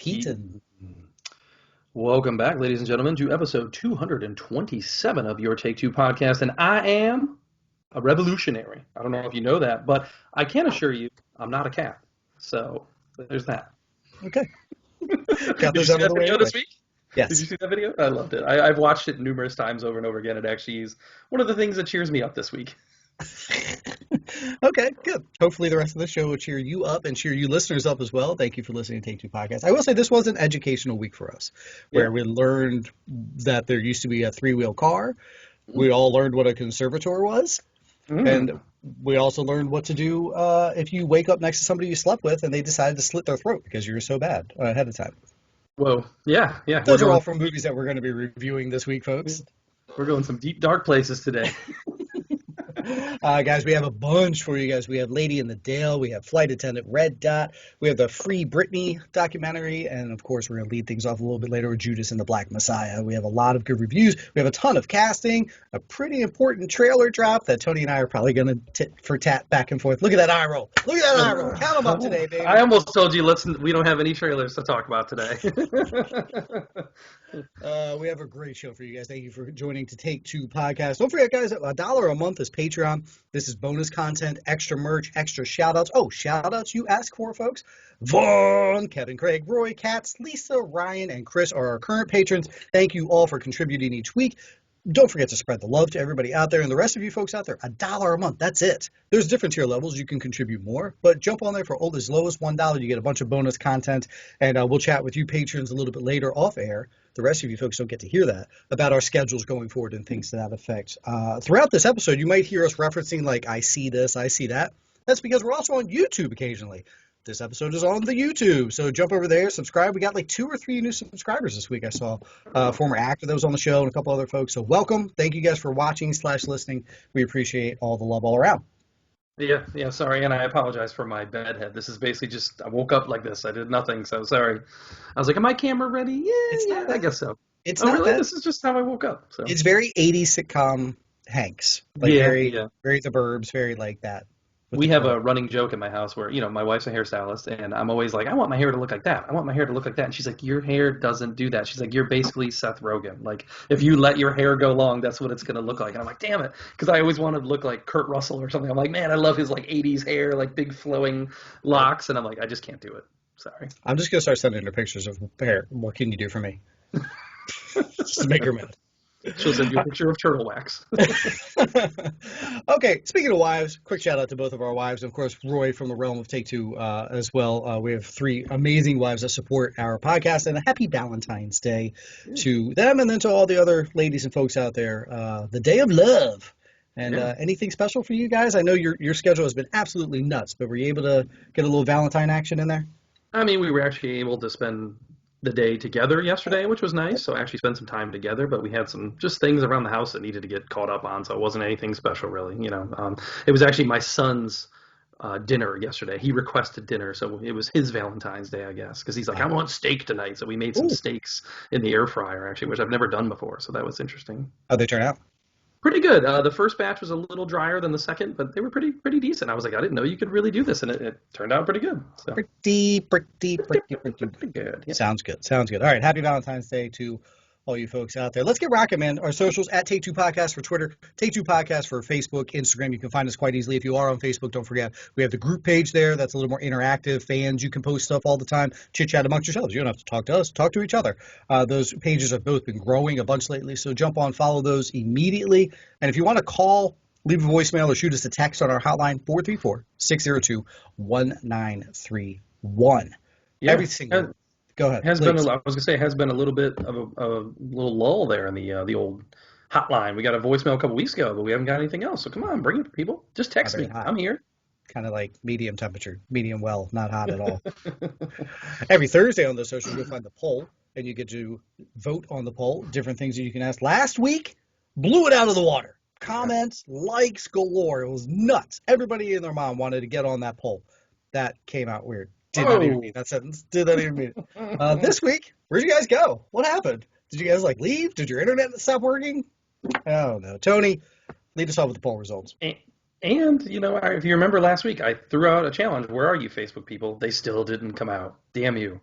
Keaton. Welcome back, ladies and gentlemen, to episode 227 of your Take Two podcast. And I am a revolutionary. I don't know if you know that, but I can assure you I'm not a cat. So there's that. Okay. Got this out of the way this week? Yes. Did you see that video? I loved it. I've watched it numerous times over and over again. It actually is one of the things that cheers me up this week. Okay, good. Hopefully the rest of the show will cheer you up and cheer you listeners up as well. Thank you for listening to Take Two Podcast. I will say this was an educational week for us, where we learned that there used to be a three-wheel car. We all learned what a conservator was. And we also learned what to do if you wake up next to somebody you slept with and they decided to slit their throat because you were so bad ahead of time. Whoa. Yeah. Those are all from movies that we're going to be reviewing this week, folks. We're going some deep, dark places today. Guys, we have a bunch for you guys. We have Lady in the Dale. We have Flight Attendant Red Dot. We have the Free Britney documentary. And, of course, we're going to lead things off a little bit later with Judas and the Black Messiah. We have a lot of good reviews. We have a ton of casting, a pretty important trailer drop that Tony and I are probably going to tit for tat back and forth. Look at that eye roll. Look at that eye roll. Count them up today, baby. I almost told you, we don't have any trailers to talk about today. We have a great show for you guys. Thank you for joining to Take Two Podcast. Don't forget, guys, $1 a month is Patreon. This is bonus content, extra merch, extra shout-outs. Oh, shout-outs you ask for, folks. Vaughn, Kevin, Craig, Roy, Katz, Lisa, Ryan, and Chris are our current patrons. Thank you all for contributing each week. Don't forget to spread the love to everybody out there. And the rest of you folks out there, $1 a month. That's it. There's different tier levels. You can contribute more. But jump on there for as low as $1. You get a bunch of bonus content. And we'll chat with you patrons a little bit later off air. The rest of you folks don't get to hear that about our schedules going forward and things to that effect. Throughout this episode, you might hear us referencing like, I see this, I see that. That's because we're also on YouTube occasionally. This episode is on the YouTube, so jump over there, subscribe. We got like 2 or 3 new subscribers this week. I saw a former actor that was on the show and a couple other folks. So welcome. Thank you guys for watching / listening. We appreciate all the love all around. Yeah, sorry, and I apologize for my bedhead. This is basically just, I woke up like this. I did nothing, so sorry. I was like, am my camera ready? Yeah, I guess so. It's not really? That. This is just how I woke up. So. It's very 80s sitcom Hanks. Like very The Burbs, very like that. We have a running joke in my house where, my wife's a hairstylist, and I'm always like, I want my hair to look like that. I want my hair to look like that. And she's like, your hair doesn't do that. She's like, you're basically Seth Rogen. Like, if you let your hair go long, that's what it's going to look like. And I'm like, damn it. Because I always wanted to look like Kurt Russell or something. I'm like, man, I love his, 80s hair, big flowing locks. And I'm like, I just can't do it. Sorry. I'm just going to start sending her pictures of hair. What can you do for me? Just to make her mad. She'll send you a picture of turtle wax. Okay, speaking of wives, quick shout out to both of our wives. Of course, Roy from the realm of Take Two as well. We have 3 amazing wives that support our podcast, and a happy Valentine's Day to them and then to all the other ladies and folks out there. The Day of Love. And anything special for you guys? I know your schedule has been absolutely nuts, but were you able to get a little Valentine action in there? I mean, we were actually able to spend the day together yesterday, which was nice. So I actually spent some time together, but we had some just things around the house that needed to get caught up on. So it wasn't anything special really, it was actually my son's dinner yesterday. He requested dinner. So it was his Valentine's Day, I guess, because he's like, I want steak tonight. So we made some steaks in the air fryer actually, which I've never done before. So that was interesting. How'd they turn out? Pretty good. The first batch was a little drier than the second, but they were pretty decent. I was like, I didn't know you could really do this, and it turned out pretty good. So. Pretty good. Yeah. Sounds good. All right, happy Valentine's Day to all you folks out there. Let's get rocking, man. Our socials, at Take Two Podcast for Twitter, Take Two Podcast for Facebook, Instagram. You can find us quite easily. If you are on Facebook, don't forget, we have the group page there. That's a little more interactive. Fans, you can post stuff all the time. Chit-chat amongst yourselves. You don't have to talk to us. Talk to each other. Those pages have both been growing a bunch lately, so jump on, follow those immediately. And if you want to call, leave a voicemail, or shoot us a text on our hotline, 434-602-1931. Yeah. Everything. Go ahead. I was going to say, it has been a little bit of a little lull there in the old hotline. We got a voicemail a couple weeks ago, but we haven't got anything else. So come on, bring it, people. Just text me. Hot. I'm here. Kind of like medium temperature, medium well, not hot at all. Every Thursday on the socials, you'll find the poll, and you get to vote on the poll, different things that you can ask. Last week, blew it out of the water. Comments, likes galore. It was nuts. Everybody and their mom wanted to get on that poll. That came out weird. Did not even mean that sentence. Did not even mean it. This week, where'd you guys go? What happened? Did you guys leave? Did your internet stop working? Oh no, Tony, lead us off with the poll results. And if you remember last week, I threw out a challenge. Where are you, Facebook people? They still didn't come out. Damn you.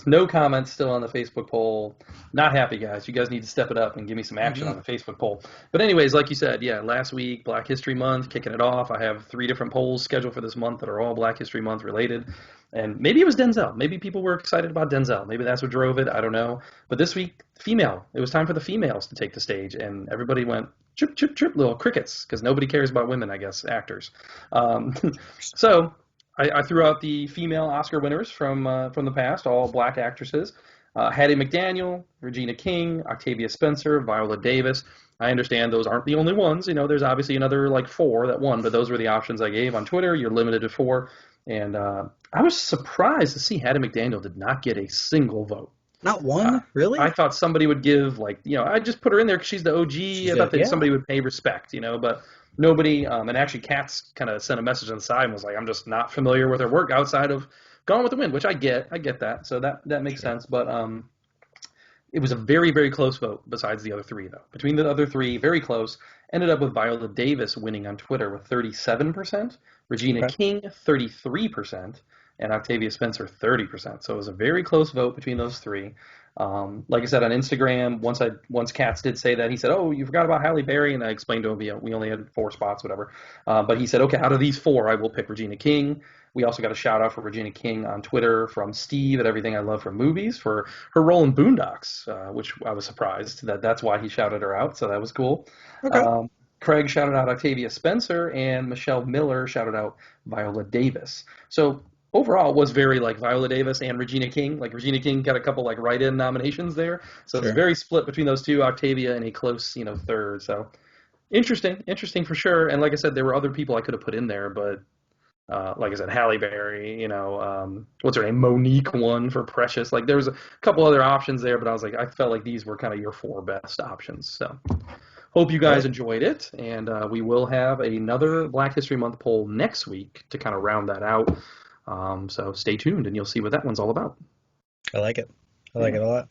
No comments still on the Facebook poll. Not happy, guys. You guys need to step it up and give me some action on the Facebook poll. But anyways, like you said, yeah, last week, Black History Month, kicking it off. I have 3 different polls scheduled for this month that are all Black History Month related. And maybe it was Denzel. Maybe people were excited about Denzel. Maybe that's what drove it. I don't know. But this week, female. It was time for the females to take the stage. And everybody went, chirp, chirp, chirp, little crickets, because nobody cares about women, I guess, actors. So I threw out the female Oscar winners from the past, all Black actresses. Hattie McDaniel, Regina King, Octavia Spencer, Viola Davis. I understand those aren't the only ones. You know, there's obviously another 4 that won, but those were the options I gave on Twitter. You're limited to 4. And I was surprised to see Hattie McDaniel did not get a single vote. Not one? Really? I thought somebody would give, I just put her in there because she's the OG. I thought that somebody would pay respect, but nobody. And actually, Katz kind of sent a message on the side and was like, I'm just not familiar with her work outside of Gone with the Wind, which I get that. So that makes sense. But it was a very, very close vote besides the other 3, though. Between the other 3, very close. Ended up with Viola Davis winning on Twitter with 37%, Regina King 33%, and Octavia Spencer 30%. So it was a very close vote between those 3. Like I said on Instagram, once Katz did say that, he said, "Oh, you forgot about Halle Berry," and I explained to him we only had 4 spots, whatever. But he said, "Okay, out of these 4, I will pick Regina King." We also got a shout out for Regina King on Twitter from Steve at Everything I Love from Movies for her role in Boondocks, which I was surprised that's why he shouted her out. So that was cool. Okay. Craig shouted out Octavia Spencer, and Michelle Miller shouted out Viola Davis. So overall, it was very Viola Davis and Regina King. Regina King got a couple write-in nominations there. So It's very split between those 2. Octavia in a close, third. So interesting for sure. And like I said, there were other people I could have put in there, but like I said, Halle Berry, what's her name? Monique won for Precious. There was a couple other options there, but I felt like these were kind of your 4 best options. So hope you guys enjoyed it. And we will have another Black History Month poll next week to kind of round that out. So stay tuned and you'll see what that one's all about. I like it. I like it a lot.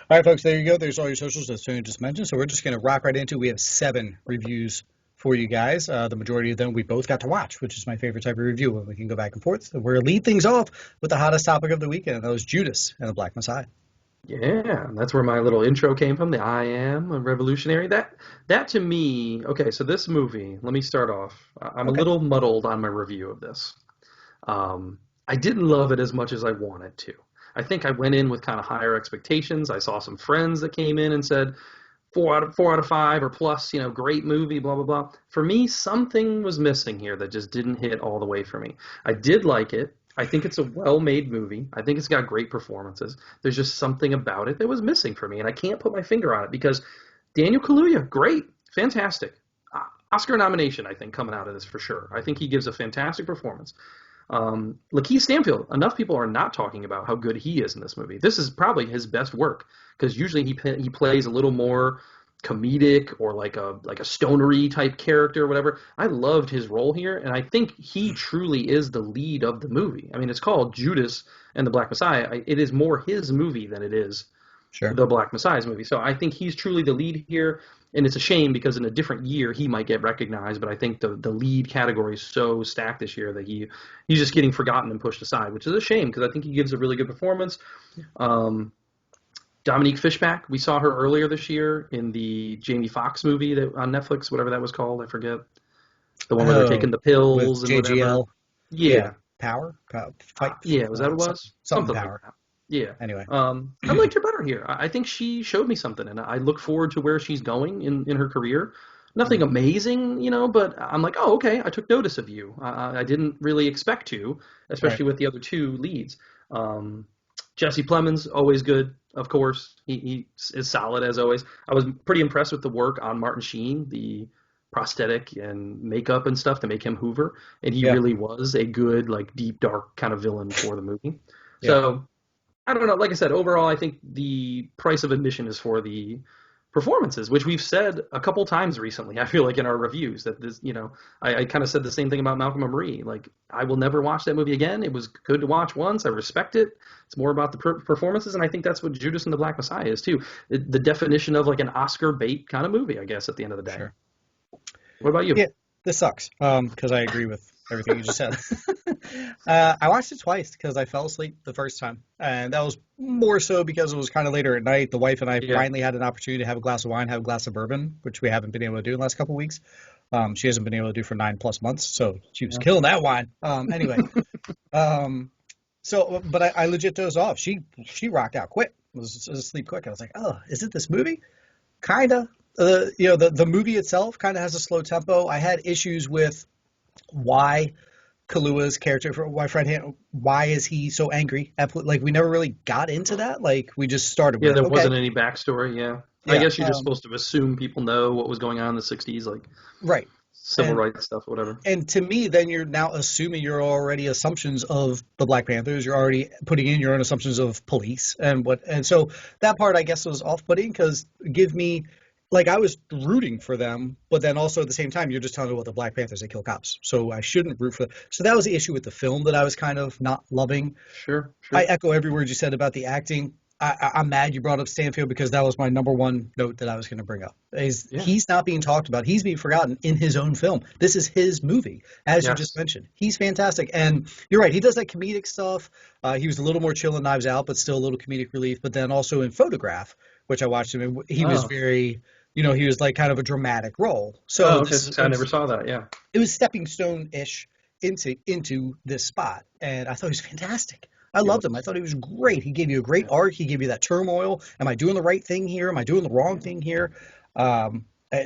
All right, folks, there you go. There's all your socials, as Tony just mentioned. So we're just going to rock right into it. We have 7 reviews for you guys. The majority of them we both got to watch, which is my favorite type of review when we can go back and forth. So we're going to lead things off with the hottest topic of the weekend, and that was Judas and the Black Messiah. Yeah, that's where my little intro came from, the I am a revolutionary. That to me, okay, so this movie, let me start off. I'm a little muddled on my review of this. I didn't love it as much as I wanted to. I think I went in with kind of higher expectations. I saw some friends that came in and said, 4 out of 5 or plus, great movie, blah, blah, blah. For me, something was missing here that just didn't hit all the way for me. I did like it. I think it's a well-made movie. I think it's got great performances. There's just something about it that was missing for me, and I can't put my finger on it because Daniel Kaluuya, great, fantastic. Oscar nomination, I think, coming out of this for sure. I think he gives a fantastic performance. Lakeith Stanfield, enough people are not talking about how good he is in this movie. This is probably his best work because usually he plays a little more comedic or like a stonery type character or whatever. I loved his role here, and I think he truly is the lead of the movie. I mean, it's called Judas and the Black Messiah. It is more his movie than it is the Black Messiah's movie. So I think he's truly the lead here, and it's a shame because in a different year he might get recognized, but I think the lead category is so stacked this year that he's just getting forgotten and pushed aside, which is a shame because I think he gives a really good performance. Dominique Fishback, we saw her earlier this year in the Jamie Foxx movie that on Netflix, whatever that was called, I forget. The one where they're taking the pills with and JGL. whatever. Yeah. Power? Fight. Yeah, was that what it was? Something power. Like that. Yeah. Anyway. I liked her better here. I think she showed me something, and I look forward to where she's going in her career. Nothing amazing, but I'm like, oh, okay, I took notice of you. I didn't really expect to, especially with the other 2 leads. Jesse Plemons, always good, of course. He is solid as always. I was pretty impressed with the work on Martin Sheen, the prosthetic and makeup and stuff to make him Hoover, and he really was a good, deep, dark kind of villain for the movie. Yeah. So, I don't know. Like I said, overall, I think the price of admission is for the performances, which we've said a couple times recently. I feel like in our reviews that this, I kind of said the same thing about Malcolm and Marie. I will never watch that movie again. It was good to watch once. I respect it. It's more about the performances, and I think that's what Judas and the Black Messiah is too. The definition of an Oscar bait kind of movie, I guess, at the end of the day. Sure. What about you? Yeah, this sucks because I agree with everything you just said. I watched it twice because I fell asleep the first time, and that was more so because it was kind of later at night. The wife and I Yeah. finally had an opportunity to have a glass of wine, have a glass of bourbon, which we haven't been able to do in the last couple of weeks. She hasn't been able to do for 9+ months, so she was Yeah. killing that wine. Anyway, um, but I legit dozed off. She rocked out quick, was asleep quick. I was like, oh, is it this movie? Kinda. The movie itself kind of has a slow tempo. I had issues with why Kaluuya's character, why why is he so angry? Like we never really got into that. Like we just started Yeah, with, there okay, wasn't any backstory. Yeah, I yeah, guess you're just supposed to assume people know what was going on in the '60s, like right. civil And rights stuff, whatever. and to me, then you're now assuming you're already assumptions of the Black Panthers. You're already putting in your own assumptions of police and so that part I guess was off-putting because give me like I was rooting for them, but then also at the same time you're just telling me about the Black Panthers they kill cops, so I shouldn't root for them. So that was the issue with the film that I was kind of not loving. Sure, I sure. echo every word you said about the acting. I'm mad you brought up Stanfield because that was my number one note that I was going to bring up. Yeah. He's not being talked about. He's being forgotten in his own film. This is his movie, as you just Yes. mentioned. He's fantastic. And you're right. He does that comedic stuff. He was a little more chill in Knives Out, but still a little comedic relief. But then also in Photograph, which I watched him in, he was Oh. very, he was like kind of a dramatic role. So Oh, okay. So I never saw that. Yeah. it was stepping stone-ish into this spot, and I thought he was fantastic. I He loved him. I was. thought he was great. He gave you a great arc. He gave you that turmoil. Am I doing the right thing here? Am I doing the wrong thing here?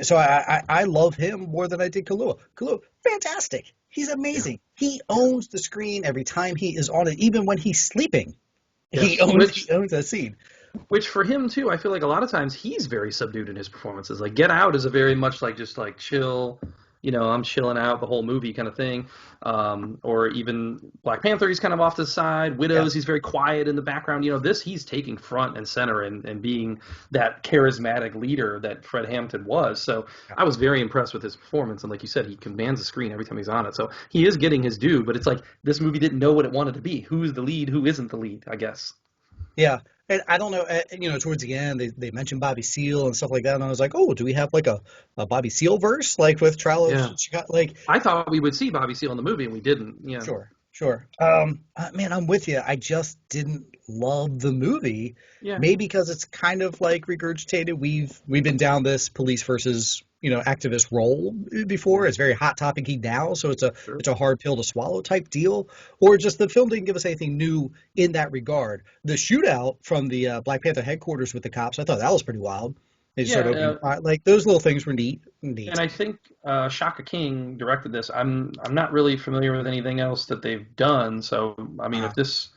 So I love him more than I did Kahlua. Kahlua, fantastic. He's Yeah. amazing. He owns the screen every time he is on it, even when he's sleeping. He Yes. owns he owns that scene. Which for him too, I feel like a lot of times he's very subdued in his performances. Like Get Out is a very much like just like chill, I'm chilling out the whole movie kind of thing. Or even Black Panther, he's kind of off to the side. Widows, Yes. he's very quiet in the background. This he's taking front and center and being that charismatic leader that Fred Hampton was. So Yeah. I was very impressed with his performance. And like you said, he commands the screen every time he's on it. So he is getting his due, but it's like this movie didn't know what it wanted to be. Who's the lead? Who isn't the lead, I guess. Yeah. And I don't know, towards the end, they mentioned Bobby Seale and stuff like that. And I was like, oh, do we have like a Bobby Seale verse, like with Trial of Yeah. Chicago? Like, I thought we would see Bobby Seale in the movie, and we didn't. Yeah. sure, sure. Man, I'm with you. I just didn't love the movie. Yeah. Maybe because it's kind of like regurgitated. We've been down this police versus activist role before. It's very hot topicy now, so Sure. it's a hard pill to swallow type deal. Or just the film didn't give us anything new in that regard. The shootout from the Black Panther headquarters with the cops, I thought that was pretty wild. They just Yeah. started opening fire. Like those little things were neat. And I think Shaka King directed this. I'm not really familiar with anything else that they've done. So I mean, Uh, if this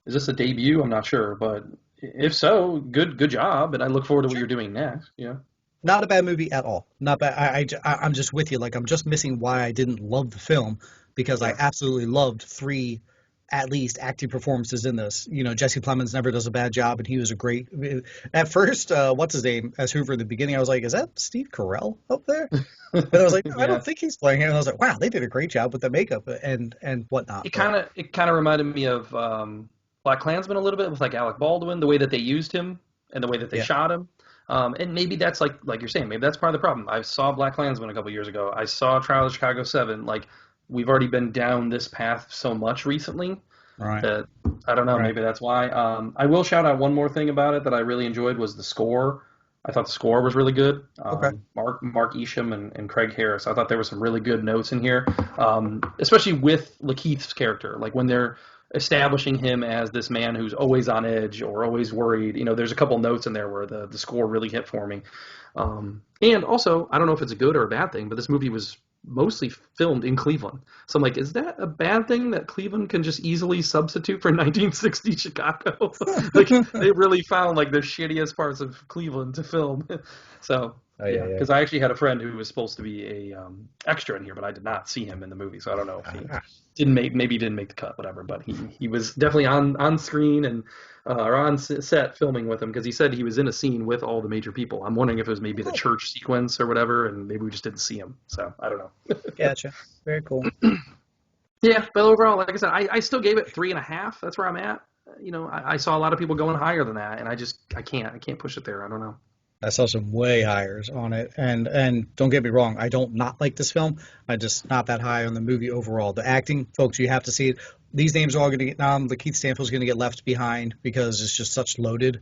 is this a debut, I'm not sure, but if so, good job, and I look forward to what sure. you're doing next. Yeah. Not a bad movie at all. Not bad. I'm just with you. Like I'm just missing why I didn't love the film because I Yeah. absolutely loved three, at least, acting performances in this. Jesse Plemons never does a bad job, and he was a great. At first, what's his name as Hoover in the beginning? I was like, is that Steve Carell up there? And I was like, no, I Yeah. don't think he's playing him. And I was like, wow, they did a great job with the makeup and whatnot. But It kind of reminded me of Black Klansman a little bit with like Alec Baldwin, the way that they used him and the way that they yeah, shot him. And maybe that's like you're saying, maybe that's part of the problem. I saw Black Klansman a couple years ago. I saw Trial of Chicago 7. Like we've already been down this path so much recently right, that I don't know. right, Maybe that's why. I will shout out one more thing about it that I really enjoyed was the score. I thought the score was really good. okay, Mark Isham and Craig Harris. I thought there were some really good notes in here, especially with Lakeith's character. Like when they're establishing him as this man who's always on edge or always worried. There's a couple notes in there where the score really hit for me. And also, I don't know if it's a good or a bad thing, but this movie was mostly filmed in Cleveland. So I'm like, is that a bad thing that Cleveland can just easily substitute for 1960 Chicago? Like they really found like the shittiest parts of Cleveland to film. So oh yeah, yeah, because I actually had a friend who was supposed to be a extra in here, but I did not see him in the movie, so I don't know if he yeah. maybe he didn't make the cut, whatever. But he was definitely on screen and or on set filming with him because he said he was in a scene with all the major people. I'm wondering if it was maybe the Cool. church sequence or whatever, and maybe we just didn't see him. So I don't know. Gotcha. Very cool. Yeah, but overall, like I said, I still gave it 3.5. That's where I'm at. I saw a lot of people going higher than that, and I can't push it there. I don't know. I saw some way higher on it, and don't get me wrong, I don't not like this film. I just not that high on the movie overall. The acting, folks, you have to see it. These names are all going to get the Keith Stanfield's going to get left behind because it's just such a loaded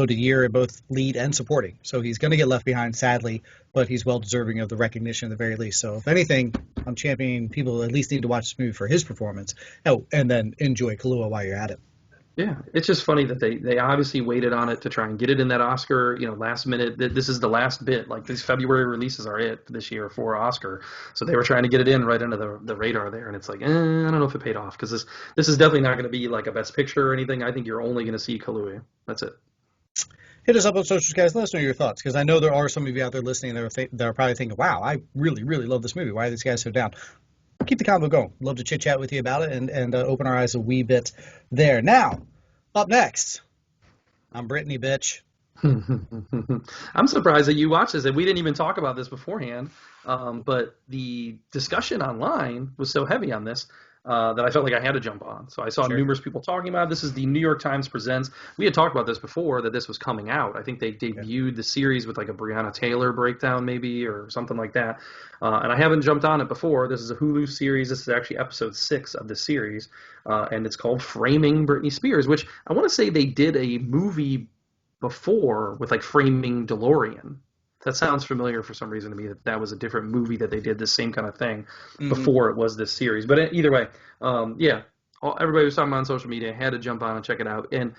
year at both lead and supporting. So he's going to get left behind, sadly, but he's well deserving of the recognition at the very least. So if anything, I'm championing people at least need to watch this movie for his performance. Oh, and then enjoy Kahlua while you're at it. Yeah, it's just funny that they obviously waited on it to try and get it in that Oscar, last minute. This is the last bit. Like these February releases are it this year for Oscar, so they were trying to get it in right under the radar there. And it's like, I don't know if it paid off because this is definitely not going to be like a Best Picture or anything. I think you're only going to see Kahlua. That's it. Hit us up on socials, guys. Let us know your thoughts because I know there are some of you out there listening that are probably thinking, "Wow, I really, really love this movie. Why are these guys so down?" Keep the convo going. Love to chit chat with you about it and open our eyes a wee bit there. Now, up next, I'm Britney, bitch. I'm surprised that you watched this, and we didn't even talk about this beforehand. But the discussion online was so heavy on this that I felt like I had to jump on. So I saw numerous people talking about it. This is the New York Times Presents. We had talked about this before, that this was coming out. I think they debuted the series with like a Breonna Taylor breakdown maybe or something like that. And I haven't jumped on it before. This is a Hulu series. This is actually episode 6 of the series. And it's called Framing Britney Spears, which I want to say they did a movie before with like Framing DeLorean. That sounds familiar for some reason to me, that was a different movie that they did the same kind of thing before it was this series. But either way, everybody was talking about on social media. I had to jump on and check it out. And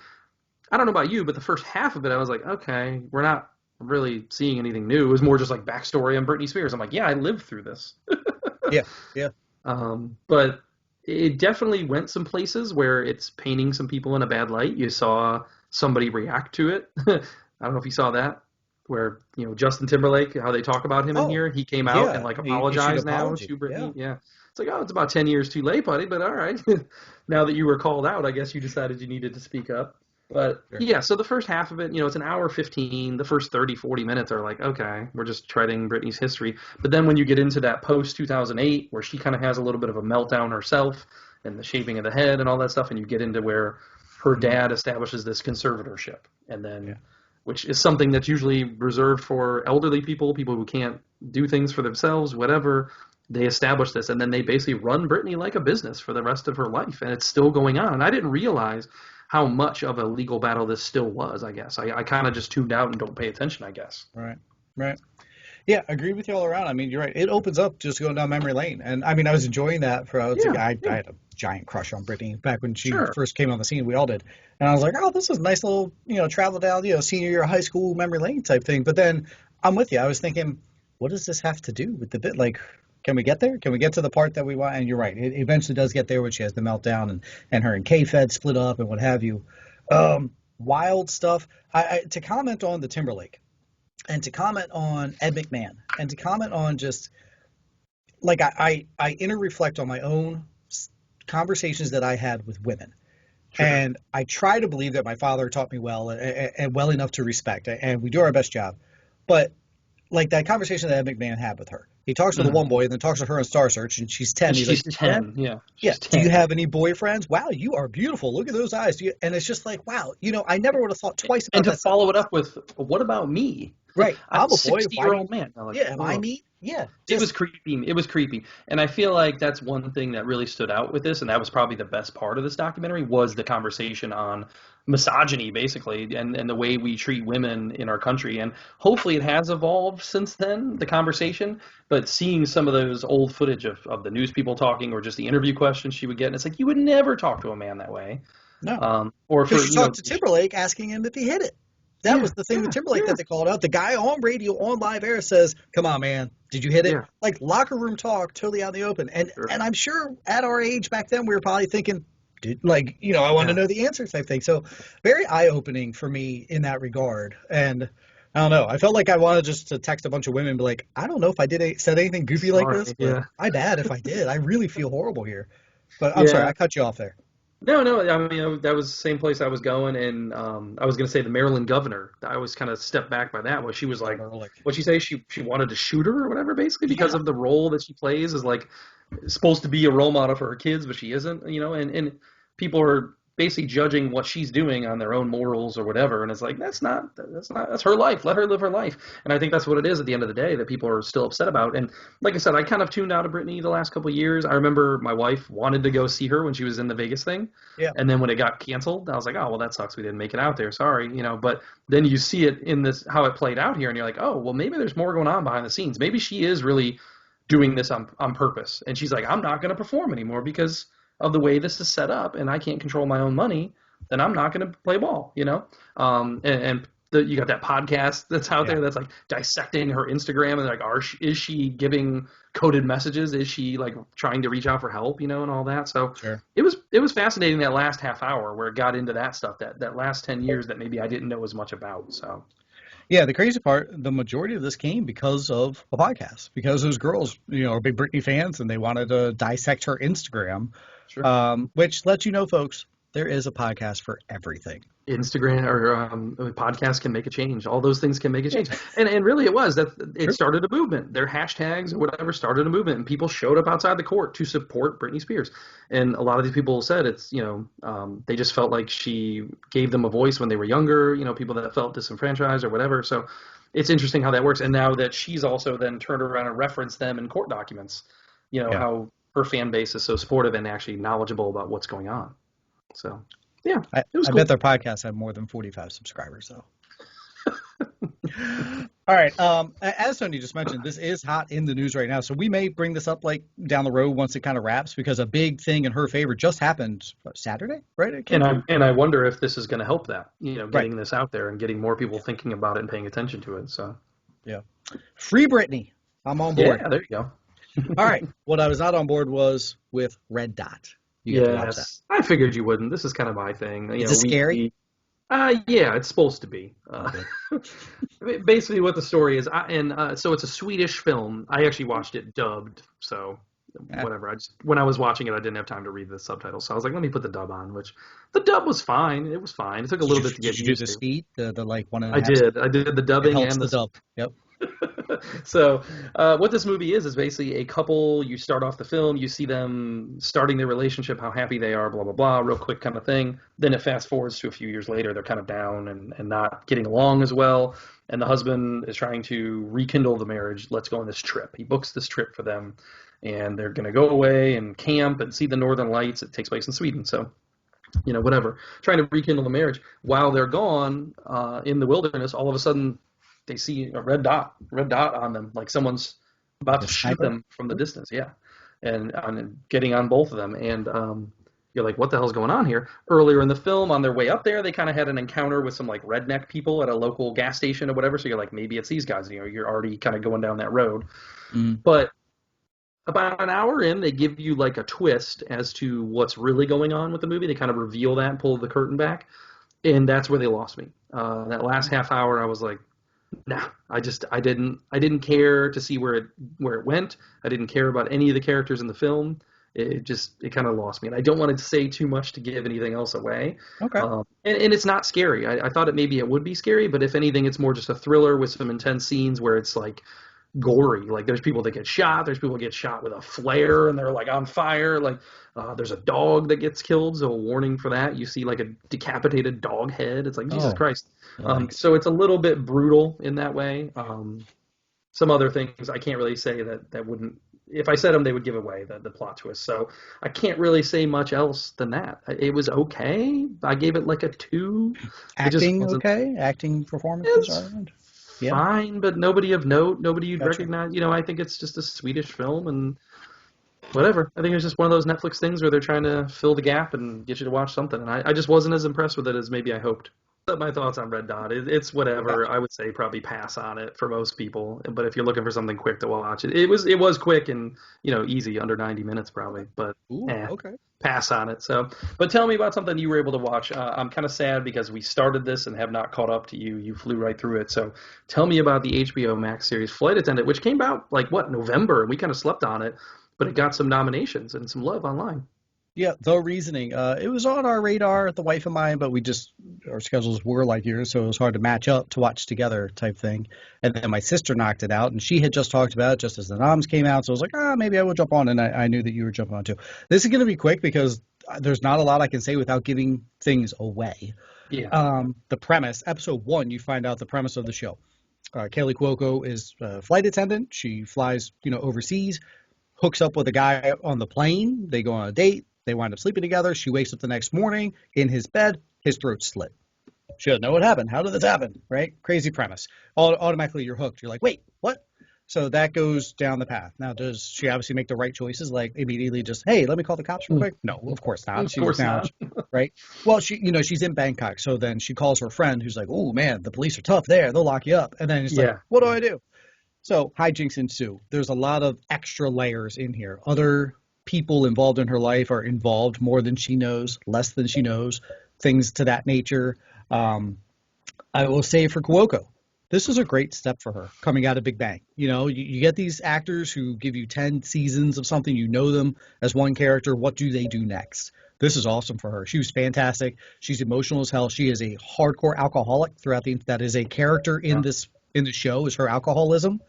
I don't know about you, but the first half of it, I was like, okay, we're not really seeing anything new. It was more just like backstory on Britney Spears. I'm like, yeah, I lived through this. Yeah. But it definitely went some places where it's painting some people in a bad light. You saw somebody react to it. I don't know if you saw that. Where Justin Timberlake, how they talk about him in here, he came out and like apologized now to Britney. Yeah, it's like, it's about 10 years too late, buddy. But all right, now that you were called out, I guess you decided you needed to speak up. But so the first half of it, it's an hour 15. The first 30, 40 minutes are like, okay, we're just treading Britney's history. But then when you get into that post 2008, where she kind of has a little bit of a meltdown herself and the shaving of the head and all that stuff, and you get into where her dad establishes this conservatorship, and then. Which is something that's usually reserved for elderly people who can't do things for themselves, whatever. They establish this, and then they basically run Britney like a business for the rest of her life, and it's still going on. And I didn't realize how much of a legal battle this still was, I guess. I kind of just tuned out and don't pay attention, I guess. Right. Yeah, I agree with you all around. I mean, you're right. It opens up just going down memory lane. And, I mean, I was enjoying that. I had a giant crush on Britney back when she first came on the scene. We all did. And I was like, oh, this is a nice little, travel down, senior year of high school memory lane type thing. But then I'm with you. I was thinking, what does this have to do with the bit? Like, can we get there? Can we get to the part that we want? And you're right. It eventually does get there when she has the meltdown and her and K-Fed split up and what have you. Wild stuff. To comment on the Timberlake. And to comment on Ed McMahon, and to comment on just, like, I inner reflect on my own conversations that I had with women. Sure. And I try to believe that my father taught me well and well enough to respect, and we do our best job. But, like, that conversation that Ed McMahon had with her, he talks to the one boy and then talks to her on Star Search, and she's 10. She's like, 10, yeah. She's 10. Do you have any boyfriends? Wow, you are beautiful. Look at those eyes. And it's just like, wow, I never would have thought twice about that. And to follow it up with, what about me? Right. I'm a 60-year-old man. Like, am I me? Yeah. It was creepy. And I feel like that's one thing that really stood out with this, and that was probably the best part of this documentary, was the conversation on misogyny, basically, and the way we treat women in our country. And hopefully it has evolved since then, the conversation. But seeing some of those old footage of the news people talking, or just the interview questions she would get, and it's like, you would never talk to a man that way. No. Or for she talked to Timberlake asking him if he hit it. That was the thing with Timberlake that they called out. The guy on radio, on live air, says, come on, man, did you hit it? Yeah. Like, locker room talk, totally out in the open. And I'm sure at our age back then, we were probably thinking, I want to know the answer type thing. So very eye-opening for me in that regard. And I don't know. I felt like I wanted just to text a bunch of women and be like, I don't know if I said anything goofy like this, but my bad if I did. I really feel horrible here. But I'm sorry, I cut you off there. No, I mean, that was the same place I was going, and I was going to say the Maryland governor. I was kind of stepped back by that, where she was like, what'd she say? She wanted to shoot her or whatever, basically, because of the role that she plays, is like supposed to be a role model for her kids, but she isn't, and people are basically judging what she's doing on their own morals or whatever. And it's like, that's her life. Let her live her life. And I think that's what it is at the end of the day that people are still upset about. And like I said, I kind of tuned out of Britney the last couple of years. I remember my wife wanted to go see her when she was in the Vegas thing. Yeah. And then when it got canceled, I was like, oh, well, that sucks. We didn't make it out there. Sorry. But then you see it in this, how it played out here. And you're like, oh, well, maybe there's more going on behind the scenes. Maybe she is really doing this on purpose. And she's like, I'm not going to perform anymore because of the way this is set up, and I can't control my own money, then I'm not going to play ball, you got that podcast that's out there that's like dissecting her Instagram and like, is she giving coded messages? Is she like trying to reach out for help, and all that? So it was fascinating that last half hour where it got into that stuff, that last 10 years that maybe I didn't know as much about. So. Yeah, the crazy part, the majority of this came because of a podcast, because those girls, are big Britney fans and they wanted to dissect her Instagram. Sure. Which lets you know, folks, there is a podcast for everything. Instagram or podcasts can make a change. All those things can make a change. And really it was that it started a movement. Their hashtags or whatever started a movement, and people showed up outside the court to support Britney Spears. And a lot of these people said it's, they just felt like she gave them a voice when they were younger, people that felt disenfranchised or whatever. So it's interesting how that works. And now that she's also then turned around and referenced them in court documents, how her fan base is so supportive and actually knowledgeable about what's going on. So, yeah, I bet their podcast had more than 45 subscribers, though. All right. As Tony just mentioned, this is hot in the news right now. So we may bring this up like down the road once it kind of wraps, because a big thing in her favor just happened Saturday, right? And I wonder if this is going to help that, getting this out there and getting more people thinking about it and paying attention to it. So, yeah. Free Britney. I'm on board. Yeah, there you go. All right. What I was not on board was with Red Dot. You get to watch that. I figured you wouldn't. This is kind of my thing. Is it scary? Yeah, it's supposed to be. Basically, what the story is, so it's a Swedish film. I actually watched it dubbed, so whatever. When I was watching it, I didn't have time to read the subtitles, so I was like, let me put the dub on. Which the dub was fine. It was fine. It took a little bit to get used to. Did you do the speed? The like 1.5? I did the dubbing and the dub. Yep. So what this movie is basically a couple. You start off the film, you see them starting their relationship, how happy they are, blah, blah, blah, real quick kind of thing. Then it fast forwards to a few years later. They're kind of down and not getting along as well. And the husband is trying to rekindle the marriage. Let's go on this trip. He books this trip for them, and they're going to go away and camp and see the Northern Lights. It takes place in Sweden. So, whatever. Trying to rekindle the marriage. While they're gone in the wilderness, all of a sudden, they see a red dot on them, like someone's about to shoot them from the distance. Yeah. And getting on both of them. And you're like, what the hell's going on here? Earlier in the film, on their way up there, they kind of had an encounter with some like redneck people at a local gas station or whatever. So you're like, maybe it's these guys, you're already kind of going down that road. But about an hour in, they give you like a twist as to what's really going on with the movie. They kind of reveal that and pull the curtain back. And that's where they lost me. That last half hour, I was like, nah, I didn't care to see where it went. I didn't care about any of the characters in the film. It kind of lost me. And I don't want to say too much to give anything else away. Okay. And it's not scary. I thought it would be scary, but if anything, it's more just a thriller with some intense scenes where it's like gory. Like there's people that get shot. There's people that get shot with a flare and they're like on fire. Like there's a dog that gets killed. So a warning for that. You see like a decapitated dog head. It's like, Jesus Christ. So it's a little bit brutal in that way. Some other things I can't really say that wouldn't, if I said them, they would give away the plot twist. So I can't really say much else than that. It was okay. I gave it like a 2. Acting okay? Acting performances are fine, but nobody of note, nobody you'd recognize. I think it's just a Swedish film and whatever. I think it's just one of those Netflix things where they're trying to fill the gap and get you to watch something. And I just wasn't as impressed with it as maybe I hoped. But my thoughts on Red Dot, it's whatever. I would say probably pass on it for most people. But if you're looking for something quick to watch, it was quick and easy, under 90 minutes probably. But pass on it. So, but tell me about something you were able to watch. I'm kind of sad because we started this and have not caught up to you. You flew right through it. So tell me about the HBO Max series Flight Attendant, which came out like November, and we kind of slept on it, but it got some nominations and some love online. Yeah, The Reasoning. It was on our radar, the wife and mine, but our schedules were like yours, so it was hard to match up to watch together type thing. And then my sister knocked it out, and she had just talked about it just as the noms came out, so I was like, maybe I will jump on, and I knew that you were jumping on too. This is going to be quick because there's not a lot I can say without giving things away. Yeah. The premise, episode 1, you find out the premise of the show. Kaylee Cuoco is a flight attendant. She flies, overseas, hooks up with a guy on the plane. They go on a date. They wind up sleeping together. She wakes up the next morning in his bed. His throat's slit. She doesn't know what happened. How did this happen? Right? Crazy premise. Automatically, you're hooked. You're like, wait, what? So that goes down the path. Now, does she obviously make the right choices? Like immediately just, hey, let me call the cops real quick? No, of course not. Of course not. Right? Well, she's in Bangkok. So then she calls her friend who's like, oh, man, the police are tough there. They'll lock you up. And then it's like, what do I do? So hijinks ensue. There's a lot of extra layers in here. Other people involved in her life are involved more than she knows, less than she knows, things to that nature. I will say for Cuoco, this is a great step for her coming out of Big Bang. You get these actors who give you 10 seasons of something, you know them as one character. What do they do next? This is awesome for her. She was fantastic. She's emotional as hell. She is a hardcore alcoholic throughout that is a character in the show is her alcoholism.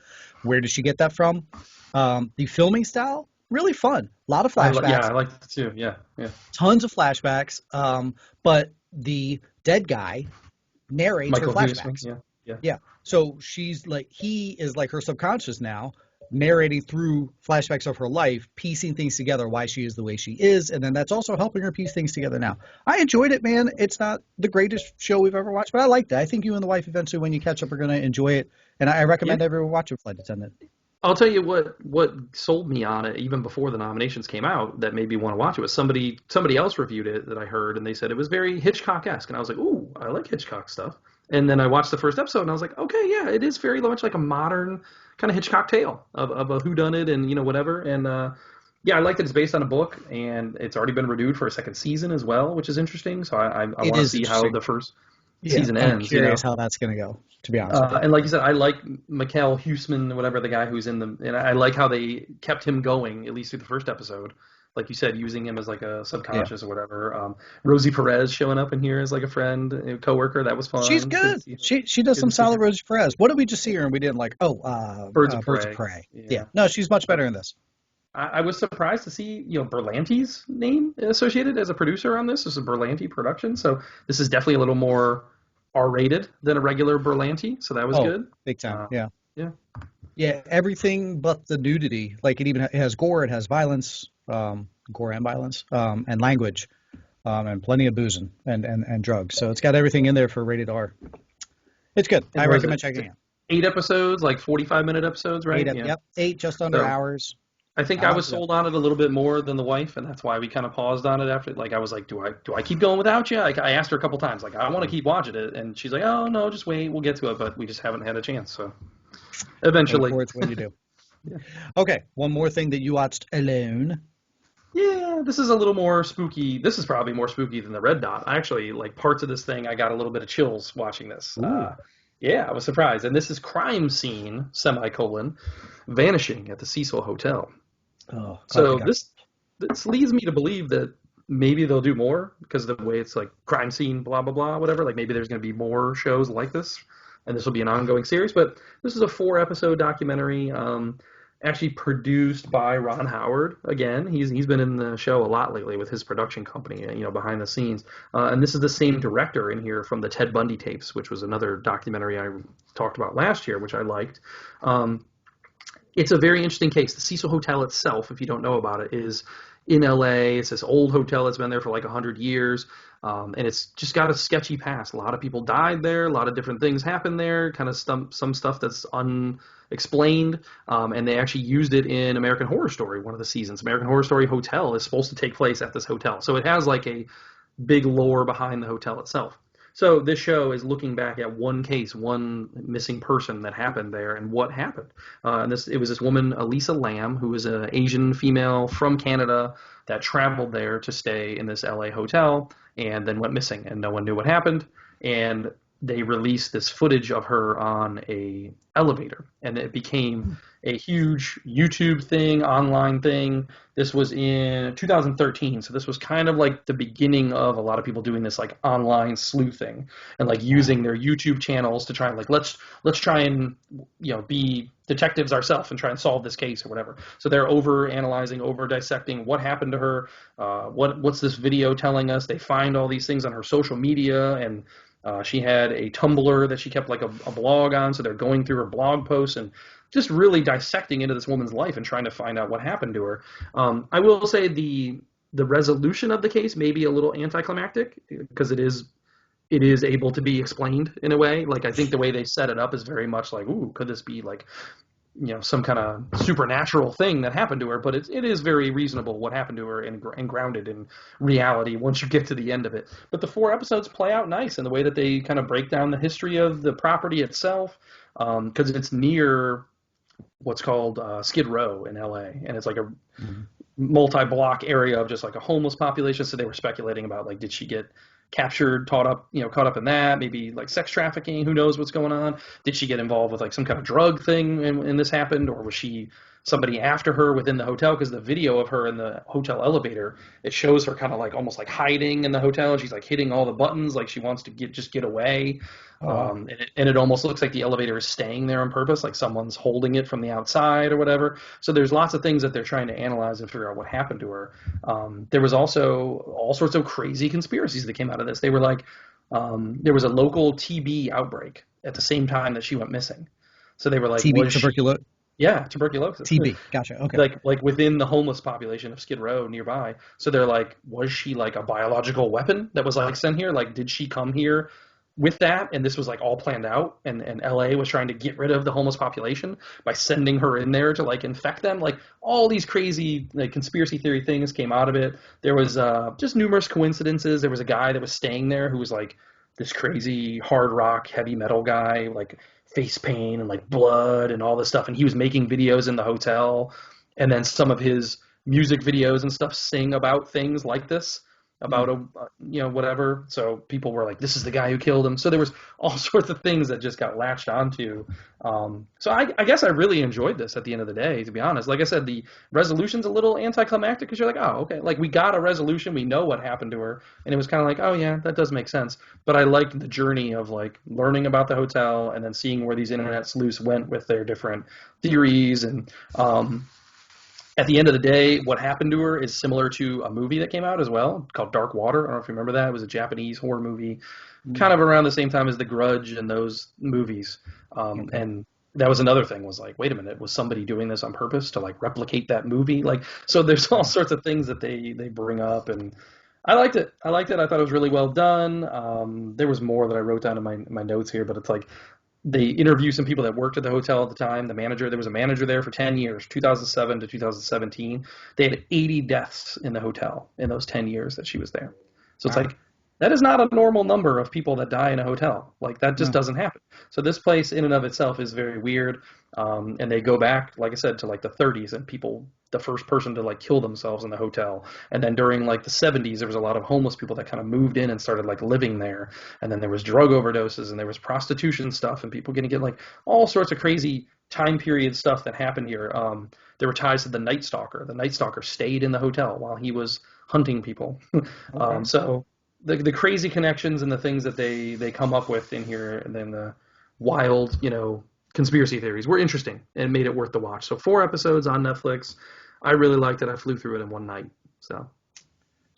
Where does she get that from? The filming style, really fun. A lot of flashbacks. I like it too. Yeah. Tons of flashbacks. But the dead guy narrates Michael her flashbacks. Hughesman, Yeah. So she's like, he is like her subconscious now, narrating through flashbacks of her life, piecing things together, why she is the way she is. And then that's also helping her piece things together now. I enjoyed it, man. It's not the greatest show we've ever watched, but I liked it. I think you and the wife eventually, when you catch up, are going to enjoy it. And I recommend everyone watch it, Flight Attendant. I'll tell you what sold me on it even before the nominations came out that made me want to watch it was somebody else reviewed it that I heard, and they said it was very Hitchcock-esque, and I was like, ooh, I like Hitchcock stuff. And then I watched the first episode and I was like, okay, yeah, it is very much like a modern kind of Hitchcock tale of a whodunit and whatever. And I like that it's based on a book, and it's already been renewed for a second season as well, which is interesting. So I want to see how the first season ends. I'm curious how that's going to go, to be honest with you. And like you said, I like Michael Hughesman, whatever the guy who's in them, and I like how they kept him going, at least through the first episode. Like you said, using him as like a subconscious or whatever. Rosie Perez showing up in here as like a friend, a coworker. That was fun. She's good. She does some solid Rosie Perez. What did we just see her and we didn't like? Birds of Prey. Yeah. No, she's much better in this. I was surprised to see Berlanti's name associated as a producer on this. This is a Berlanti production, so this is definitely a little more R-rated than a regular Berlanti. So that was good. Big time. Yeah. Everything but the nudity. Like it has gore. It has violence. Gore and violence, and language, and plenty of boozing and drugs. So it's got everything in there for rated R. It's good. I recommend checking it out. 8 episodes, like 45-minute episodes, right? 8, yep. 8, just under hours. I think I was sold on it a little bit more than the wife, and that's why we kind of paused on it after. Like I was like, do I keep going without you? I asked her a couple times, like I want to keep watching it, and she's like, oh no, just wait, we'll get to it, but we just haven't had a chance. So eventually, when you do. Okay, one more thing that you watched alone. Yeah, this is a little more spooky. This is probably more spooky than the Red Dot. I actually, like parts of this thing, I got a little bit of chills watching this. I was surprised. And this is Crime Scene, Vanishing at the Cecil Hotel. So this leads me to believe that maybe they'll do more because of the way it's like crime scene, blah, blah, blah, whatever. Like maybe there's going to be more shows like this, and this will be an ongoing series. But this is a 4-episode documentary. Actually produced by Ron Howard again. He's been in the show a lot lately with his production company, behind the scenes. And this is the same director in here from the Ted Bundy tapes, which was another documentary I talked about last year, which I liked. It's a very interesting case. The Cecil Hotel itself, if you don't know about it, is in LA. It's this old hotel that's been there for like 100 years. And it's just got a sketchy past. A lot of people died there. A lot of different things happened there. Kind of some stuff that's unexplained. And they actually used it in American Horror Story, one of the seasons. American Horror Story Hotel is supposed to take place at this hotel. So it has like a big lore behind the hotel itself. So this show is looking back at one case, one missing person that happened there and what happened. It was this woman, Elisa Lam, who was an Asian female from Canada that traveled there to stay in this LA hotel and then went missing, and no one knew what happened. And they released this footage of her on a elevator, and it became a huge YouTube thing, online thing. This was in 2013, so this was kind of like the beginning of a lot of people doing this like online sleuthing and like using their YouTube channels to try and like let's try and be detectives ourselves and try and solve this case or whatever. So they're over analyzing, over dissecting what happened to her. What's this video telling us? They find all these things on her social media, and she had a Tumblr that she kept like a blog on. So they're going through her blog posts and just really dissecting into this woman's life and trying to find out what happened to her. I will say the resolution of the case may be a little anticlimactic because it is able to be explained in a way. Like, I think the way they set it up is very much like, ooh, could this be like, some kind of supernatural thing that happened to her? But it is very reasonable what happened to her and grounded in reality once you get to the end of it. But the 4 episodes play out nice in the way that they kind of break down the history of the property itself, because it's near what's called Skid Row in LA, and it's like a multi-block area of just like a homeless population. So they were speculating about, like, did she get captured, caught up in that, maybe like sex trafficking, who knows what's going on? Did she get involved with like some kind of drug thing and this happened, or was she somebody after her within the hotel? Because the video of her in the hotel elevator, it shows her kind of like almost like hiding in the hotel, and she's like hitting all the buttons like she wants to get away. And it almost looks like the elevator is staying there on purpose, like someone's holding it from the outside or whatever. So there's lots of things that they're trying to analyze and figure out what happened to her. There was also all sorts of crazy conspiracies that came out of this. They were like, there was a local TB outbreak at the same time that she went missing. So they were like, TB, tuberculosis. Yeah, tuberculosis. TB, gotcha. Okay. Like within the homeless population of Skid Row nearby. So they're like, was she like a biological weapon that was like sent here? Like, did she come here with that, and this was like all planned out, and LA was trying to get rid of the homeless population by sending her in there to like infect them? Like, all these crazy like conspiracy theory things came out of it. There was just numerous coincidences. There was a guy that was staying there who was like this crazy hard rock heavy metal guy, like face paint and like blood and all this stuff, and he was making videos in the hotel, and then some of his music videos and stuff sing about things like this, about whatever. So people were like, this is the guy who killed him. So there was all sorts of things that just got latched onto. So I guess I really enjoyed this at the end of the day, to be honest. Like I said, the resolution's a little anticlimactic because you're like, oh, okay, like we got a resolution, we know what happened to her, and it was kind of like, oh yeah, that does make sense. But I liked the journey of like learning about the hotel and then seeing where these internet sleuths went with their different theories. And at the end of the day, what happened to her is similar to a movie that came out as well called Dark Water. I don't know if you remember that. It was a Japanese horror movie, kind of around the same time as The Grudge and those movies. And that was another thing, was like, wait a minute, was somebody doing this on purpose to like replicate that movie? Like, so there's all sorts of things that they bring up, and I liked it. I thought it was really well done. There was more that I wrote down in my notes here, but it's like, they interviewed some people that worked at the hotel at the time. The manager, there was a manager there for 10 years, 2007 to 2017. They had 80 deaths in the hotel in those 10 years that she was there. So it's like, that is not a normal number of people that die in a hotel. Like, that just doesn't happen. So this place in and of itself is very weird. And they go back, like I said, to like the 30s, and people, the first person to like kill themselves in the hotel. And then during like the 70s, there was a lot of homeless people that kind of moved in and started like living there. And then there was drug overdoses, and there was prostitution stuff, and people going to get like all sorts of crazy time period stuff that happened here. There were ties to the Night Stalker. The Night Stalker stayed in the hotel while he was hunting people. So the crazy connections and the things that they come up with in here, and then the wild, conspiracy theories were interesting and made it worth the watch. So 4 episodes on Netflix. I really liked it. I flew through it in one night. So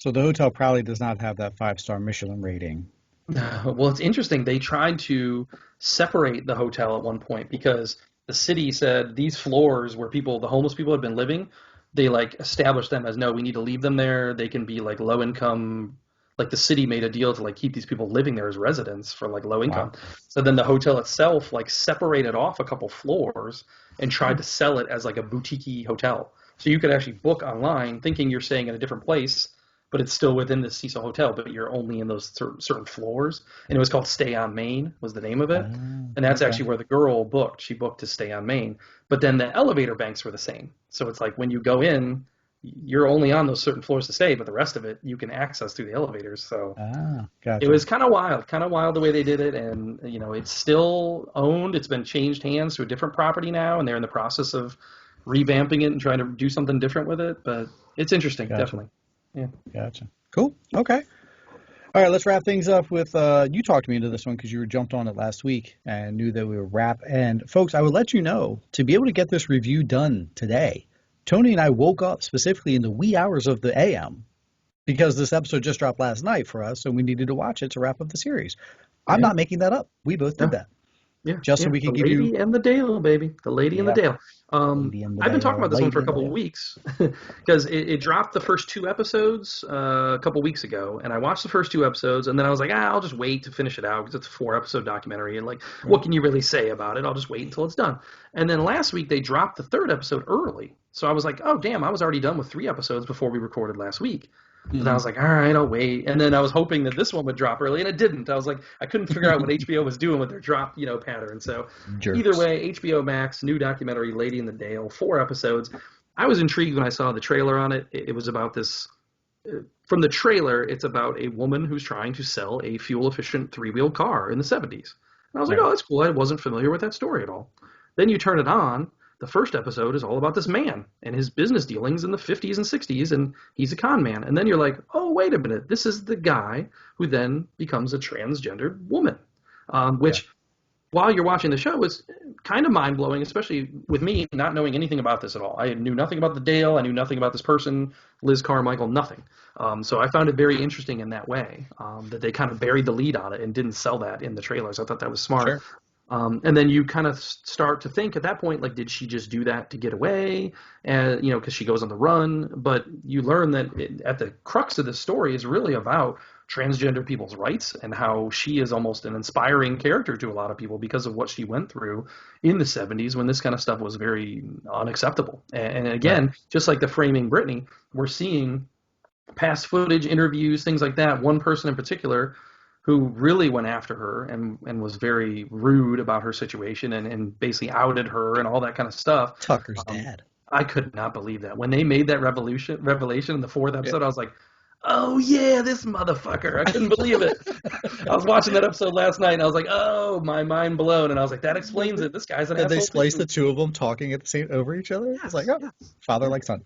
the hotel probably does not have that 5-star Michelin rating. Well, it's interesting. They tried to separate the hotel at one point because the city said these floors where the homeless people had been living, they like established them as, no, we need to leave them there. They can be like low income. Like, the city made a deal to like keep these people living there as residents for like low income. Wow. So then the hotel itself like separated off a couple floors and tried to sell it as like a boutique hotel. So you could actually book online thinking you're staying in a different place, but it's still within the Cecil hotel, but you're only in those certain floors. And it was called Stay on Main was the name of it. And that's actually where the girl booked. She booked to Stay on Main. But then the elevator banks were the same. So it's like when you go in, you're only on those certain floors to stay, but the rest of it you can access through the elevators. So gotcha. It was kind of wild the way they did it. And, it's still owned. It's been changed hands to a different property now, and they're in the process of revamping it and trying to do something different with it. But it's interesting, definitely. Yeah. Gotcha. Cool. Okay. All right, let's wrap things up with you talked me into this one because you were jumped on it last week and knew that we would wrap. And folks, I would let you know to be able to get this review done today, Tony and I woke up specifically in the wee hours of the AM because this episode just dropped last night for us, so we needed to watch it to wrap up the series. I'm Yeah. not making that up. We both did that. Yeah, Just so we the can give Lady you and the Dale, baby. The Lady and the Dale. Lady and the I've been talking Dale, about this one for a Lady and the couple of Dale. weeks because it dropped the first 2 episodes a couple weeks ago, and I watched the first 2 episodes, and then I was like, I'll just wait to finish it out because it's a 4-episode documentary, and like, what can you really say about it? I'll just wait until it's done. And then last week they dropped the 3rd episode early, so I was like, oh damn, I was already done with 3 episodes before we recorded last week. And I was like, all right, I'll wait. And then I was hoping that this one would drop early, and it didn't. I was like, I couldn't figure out what HBO was doing with their drop, pattern. So Jerks. Either way, HBO Max, new documentary, Lady in the Dale, 4 episodes. I was intrigued when I saw the trailer on it. It was about this. From the trailer, it's about a woman who's trying to sell a fuel-efficient 3-wheel car in the 70s. And I was like, oh, that's cool. I wasn't familiar with that story at all. Then you turn it on. The first episode is all about this man and his business dealings in the 50s and 60s, and he's a con man. And then you're like, oh, wait a minute. This is the guy who then becomes a transgendered woman, which, while you're watching the show, is kind of mind-blowing, especially with me not knowing anything about this at all. I knew nothing about the Dale. I knew nothing about this person, Liz Carmichael, nothing. So I found it very interesting in that way, that they kind of buried the lead on it and didn't sell that in the trailers. I thought that was smart. Sure. And then you kind of start to think at that point, like, did she just do that to get away? And, because she goes on the run. But you learn that at the crux of the story is really about transgender people's rights and how she is almost an inspiring character to a lot of people because of what she went through in the 70s when this kind of stuff was very unacceptable. And again, just like the framing Britney, we're seeing past footage, interviews, things like that. One person in particular who really went after her and was very rude about her situation and basically outed her and all that kind of stuff. Tucker's dad. I could not believe that. When they made that revelation in the 4th episode, I was like, oh, yeah, this motherfucker. I couldn't believe it. I was watching that episode last night, and I was like, oh, my mind blown. And I was like, that explains it. This guy's an asshole. They spliced the two of them talking at the same over each other? It's like, oh, father like son.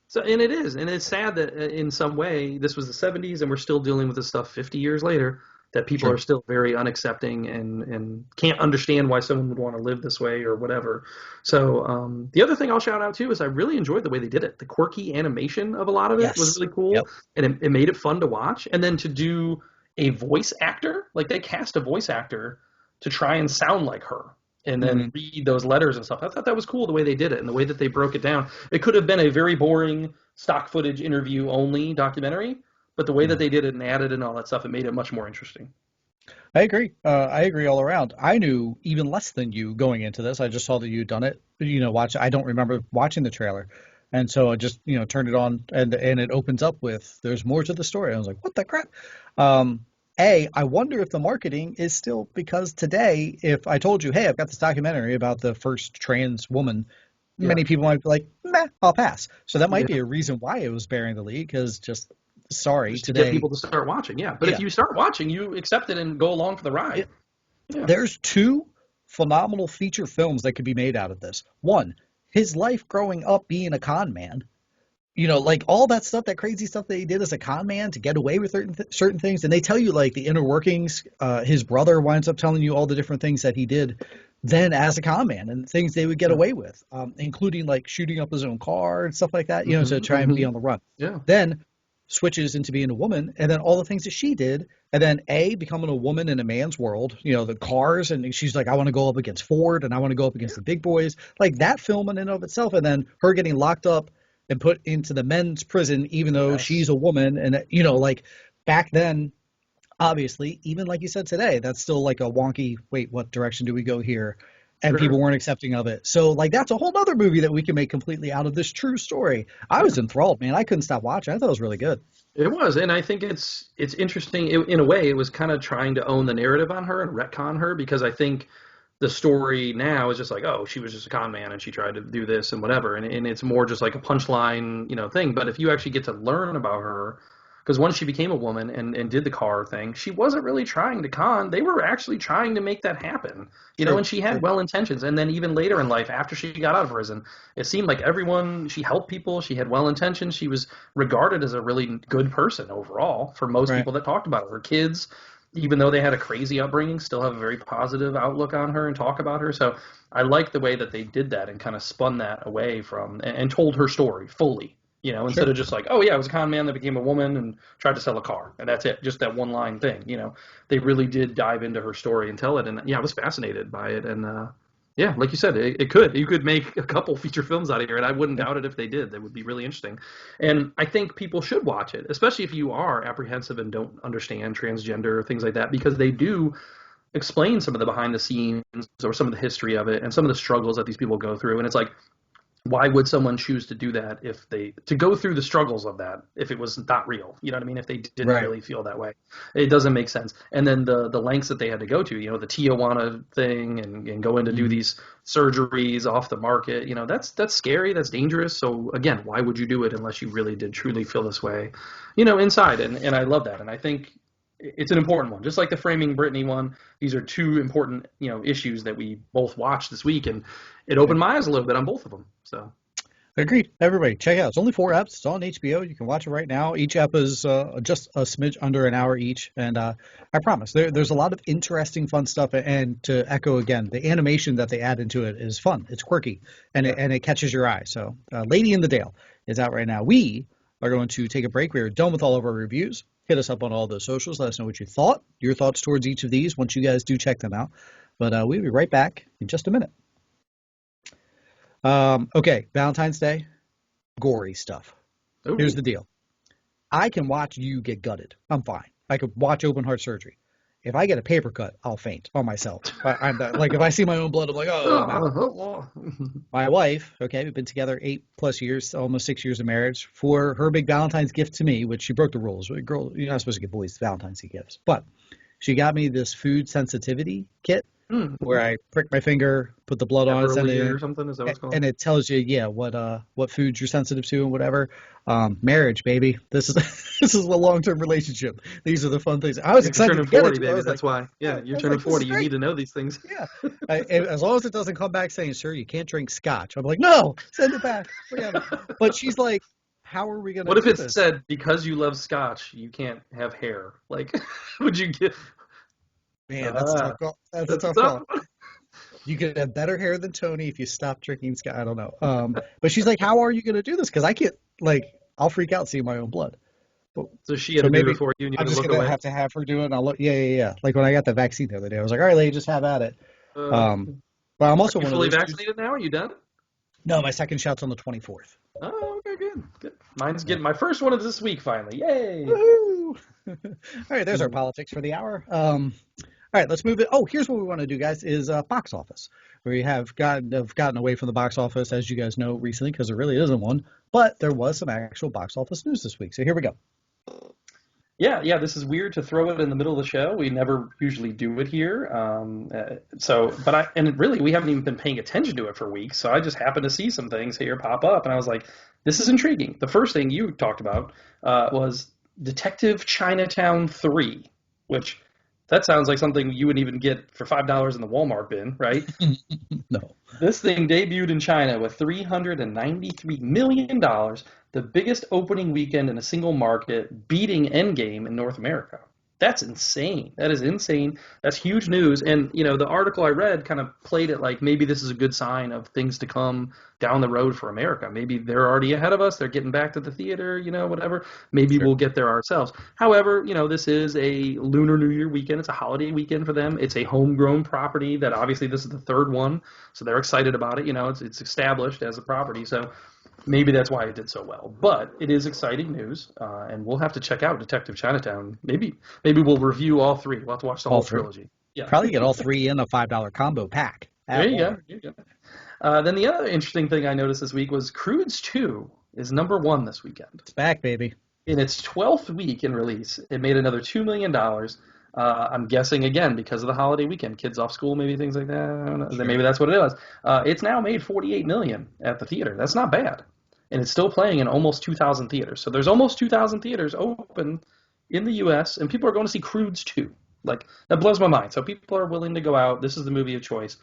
So, and it is. And it's sad that in some way this was the 70s, and we're still dealing with this stuff 50 years later. That people are still very unaccepting and can't understand why someone would want to live this way or whatever. So the other thing I'll shout out too is I really enjoyed the way they did it. The quirky animation of a lot of it was really cool, and it made it fun to watch. And then to do a voice actor, like they cast a voice actor to try and sound like her and then read those letters and stuff. I thought that was cool the way they did it and the way that they broke it down. It could have been a very boring stock footage interview only documentary, but the way that they did it and added and all that stuff, it made it much more interesting. I agree. I agree all around. I knew even less than you going into this. I just saw that you'd done it. I don't remember watching the trailer. And so I just, turned it on and it opens up with, there's more to the story. I was like, what the crap? I wonder if the marketing is still, because today, if I told you, hey, I've got this documentary about the first trans woman, many people might be like, meh, I'll pass. So that might be a reason why it was bearing the lead, because just to get people to start watching. But if you start watching, you accept it and go along for the ride. There's 2 phenomenal feature films that could be made out of this. One, his life growing up being a con man, like all that stuff, that crazy stuff that he did as a con man to get away with certain things. And they tell you like the inner workings. His brother winds up telling you all the different things that he did then as a con man and things they would get away with, including like shooting up his own car and stuff like that, to try and be on the run. Then switches into being a woman, and then all the things that she did, and then becoming a woman in a man's world, the cars, and she's like, I want to go up against Ford, and I want to go up against the big boys, like that film in and of itself, and then her getting locked up and put into the men's prison, even though she's a woman, and like back then, obviously, even like you said today, that's still like a wonky, wait, what direction do we go here? And people weren't accepting of it. So, like, that's a whole other movie that we can make completely out of this true story. I was enthralled, man. I couldn't stop watching. I thought it was really good. It was, and I think it's interesting. In a way, it was kind of trying to own the narrative on her and retcon her, because I think the story now is just like, oh, she was just a con man and she tried to do this and whatever. And it's more just like a punchline, thing. But if you actually get to learn about her, because once she became a woman and did the car thing, she wasn't really trying to con. They were actually trying to make that happen, and she had well intentions. And then even later in life, after she got out of prison, it seemed like she helped people. She had well intentions. She was regarded as a really good person overall for most people that talked about her. Her kids, even though they had a crazy upbringing, still have a very positive outlook on her and talk about her. So I like the way that they did that and kind of spun that away from and told her story fully. Instead of just like, oh yeah, I was a con man that became a woman and tried to sell a car, and that's it, just that one line thing. They really did dive into her story and tell it, and I was fascinated by it. And like you said, you could make a couple feature films out of here, and I wouldn't doubt it if they did. That would be really interesting, and I think people should watch it, especially if you are apprehensive and don't understand transgender things like that, because they do explain some of the behind the scenes or some of the history of it and some of the struggles that these people go through, and it's like, why would someone choose to do that to go through the struggles of that if it was not real? You know what I mean? If they didn't really feel that way, it doesn't make sense. And then the lengths that they had to go to, the Tijuana thing and go in to do these surgeries off the market, that's scary. That's dangerous. So again, why would you do it unless you really did truly feel this way, inside? And I love that. And I think it's an important one, just like the Framing Britney one. These are two important, issues that we both watched this week, and it opened my eyes a little bit on both of them. So, agreed. Everybody, check it out. It's only 4 eps. It's on HBO. You can watch it right now. Each ep is just a smidge under an hour each, and I promise there's a lot of interesting, fun stuff. And to echo again, the animation that they add into it is fun. It's quirky, and it catches your eye. So, Lady in the Dale is out right now. We are going to take a break. We are done with all of our reviews. Hit us up on all those socials. Let us know what you thought, your thoughts towards each of these once you guys do check them out. But we'll be right back in just a minute. Okay, Valentine's Day, gory stuff. Ooh. Here's the deal. I can watch you get gutted. I'm fine. I could watch open heart surgery. If I get a paper cut, I'll faint on myself. I'm like, if I see my own blood, I'm like, oh. My wife, okay, we've been together 8+ years, almost 6 years of marriage. For her big Valentine's gift to me, which she broke the rules. Girl, you're not supposed to give boys Valentine's Day gifts. But she got me this food sensitivity kit where I prick my finger, put the blood on it, or something. Is that what it's called? And it tells you, what foods you're sensitive to and whatever. Marriage, baby. This is a long-term relationship. These are the fun things. I was excited. You're turning 40, baby. That's why. Yeah, you're turning 40. You need to know these things. Yeah. As long as it doesn't come back saying, "Sir, you can't drink scotch," I'm like, no, send it back. Forget it. But she's like, how are we gonna? What if it said, because you love scotch, you can't have hair? Like, would you get? Man, that's a tough call. That's a tough call. You could have better hair than Tony if you stop drinking scotch. I don't know. But she's like, how are you going to do this? Because I can't, I'll freak out seeing my own blood. So she had to do it for you, and you I'm just going to have to have her do it. And I'll look. Yeah. Like when I got the vaccine the other day, I was like, all right, lady, just have at it. But I'm also are you fully vaccinated now? Are you done? No, my second shot's on the 24th. Oh, okay, good. Mine's getting my first one of this week finally. Yay! Woohoo! All right, there's our politics for the hour. All right, let's move it. Oh, here's what we want to do, guys, is box office. We have gotten away from the box office, as you guys know, recently, because there really isn't one. But there was some actual box office news this week. So here we go. Yeah, this is weird to throw it in the middle of the show. We never usually do it here. We haven't even been paying attention to it for weeks. So I just happened to see some things here pop up, and I was like, this is intriguing. The first thing you talked about was Detective Chinatown 3, which... that sounds like something you wouldn't even get for $5 in the Walmart bin, right? No. This thing debuted in China with $393 million, the biggest opening weekend in a single market, beating Endgame in North America. That's insane. That is insane. That's huge news. And, the article I read kind of played it like maybe this is a good sign of things to come down the road for America. Maybe they're already ahead of us. They're getting back to the theater, whatever. Maybe we'll get there ourselves. However, this is a Lunar New Year weekend. It's a holiday weekend for them. It's a homegrown property that obviously this is the third one. So they're excited about it. It's established as a property. So maybe that's why it did so well. But it is exciting news, and we'll have to check out Detective Chinatown. Maybe we'll review all three. We'll have to watch the whole trilogy. Yeah. Probably get all three in a $5 combo pack. There you go. Then the other interesting thing I noticed this week was Croods 2 is number 1 this weekend. It's back, baby. In its 12th week in release, it made another $2 million. I'm guessing, again, because of the holiday weekend. Kids off school, maybe things like that. I don't know. Sure. Maybe that's what it was. It's now made $48 million at the theater. That's not bad. and it's still playing in almost 2,000 theaters. So there's almost 2,000 theaters open in the U.S., and people are going to see Croods 2. Like, that blows my mind. So people are willing to go out. This is the movie of choice.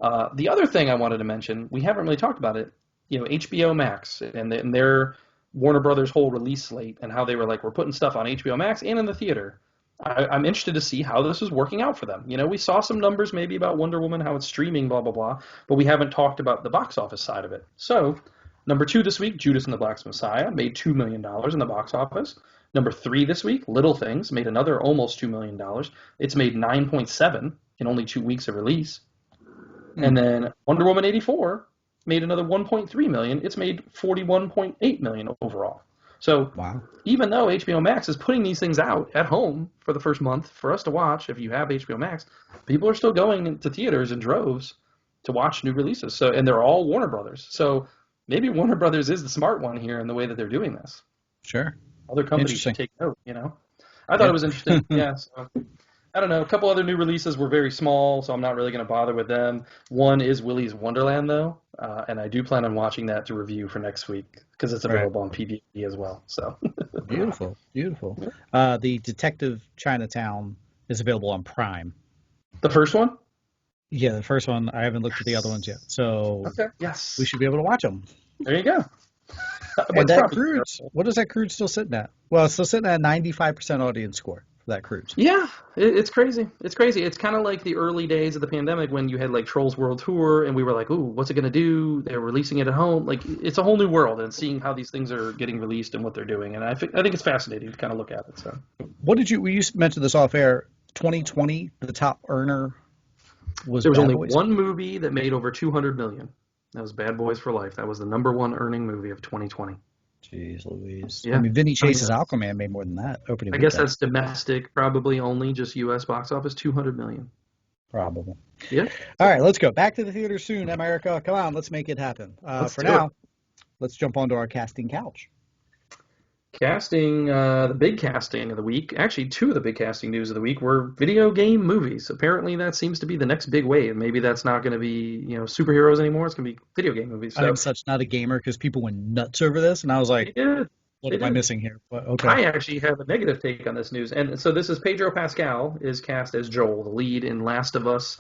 The other thing I wanted to mention, we haven't really talked about it, HBO Max and their Warner Brothers whole release slate and how they were like, we're putting stuff on HBO Max and in the theater. I'm interested to see how this is working out for them. We saw some numbers maybe about Wonder Woman, how it's streaming, blah, blah, blah, but we haven't talked about the box office side of it. So, number 2 this week, Judas and the Black Messiah, made $2 million in the box office. Number 3 this week, Little Things, made another almost $2 million. It's made 9.7 in only 2 weeks of release. And then Wonder Woman 84 made another 1.3 million. It's made 41.8 million overall. So even though HBO Max is putting these things out at home for the first month for us to watch, if you have HBO Max, people are still going into theaters in droves to watch new releases. So, and they're all Warner Brothers. So maybe Warner Brothers is the smart one here in the way that they're doing this. Sure. Other companies should take note, I thought it was interesting. Yeah. So, I don't know. A couple other new releases were very small, so I'm not really going to bother with them. One is Willy's Wonderland, though, and I do plan on watching that to review for next week because it's available on PVD as well. So beautiful. The Detective Chinatown is available on Prime. The first one? Yeah, the first one. I haven't looked at the other ones yet, so yes, we should be able to watch them. There you go. And that Croods, what is that Croods still sitting at? Well, it's still sitting at a 95% audience score. That Croods. Yeah, it's crazy. It's crazy. It's kind of like the early days of the pandemic when you had like Trolls World Tour and we were like, ooh, what's it going to do? They're releasing it at home. Like, it's a whole new world, and seeing how these things are getting released and what they're doing. And I think it's fascinating to kind of look at it. So, what did you mentioned this off air, 2020, the top earner was There was Bad only Boys? one movie that made over 200 million. That was Bad Boys for Life. That was the number one earning movie of 2020. Jeez Louise. Yeah. I mean, Vinny Chase's Aquaman made more than that opening I weekend. guess that's domestic, probably only just U.S. box office, 200 million. Probably. Yeah. All right, let's go. Back to the theater soon, America. Come on, let's make it happen. For now, let's jump onto our casting couch. Casting, the big casting of the week, actually 2 of the big casting news of the week were video game movies. Apparently that seems to be the next big wave. Maybe that's not going to be, superheroes anymore. It's going to be video game movies. So, I'm such not a gamer because people went nuts over this, and I was like, what am I missing here? But, okay. I actually have a negative take on this news. And so this is Pedro Pascal is cast as Joel, the lead in Last of Us,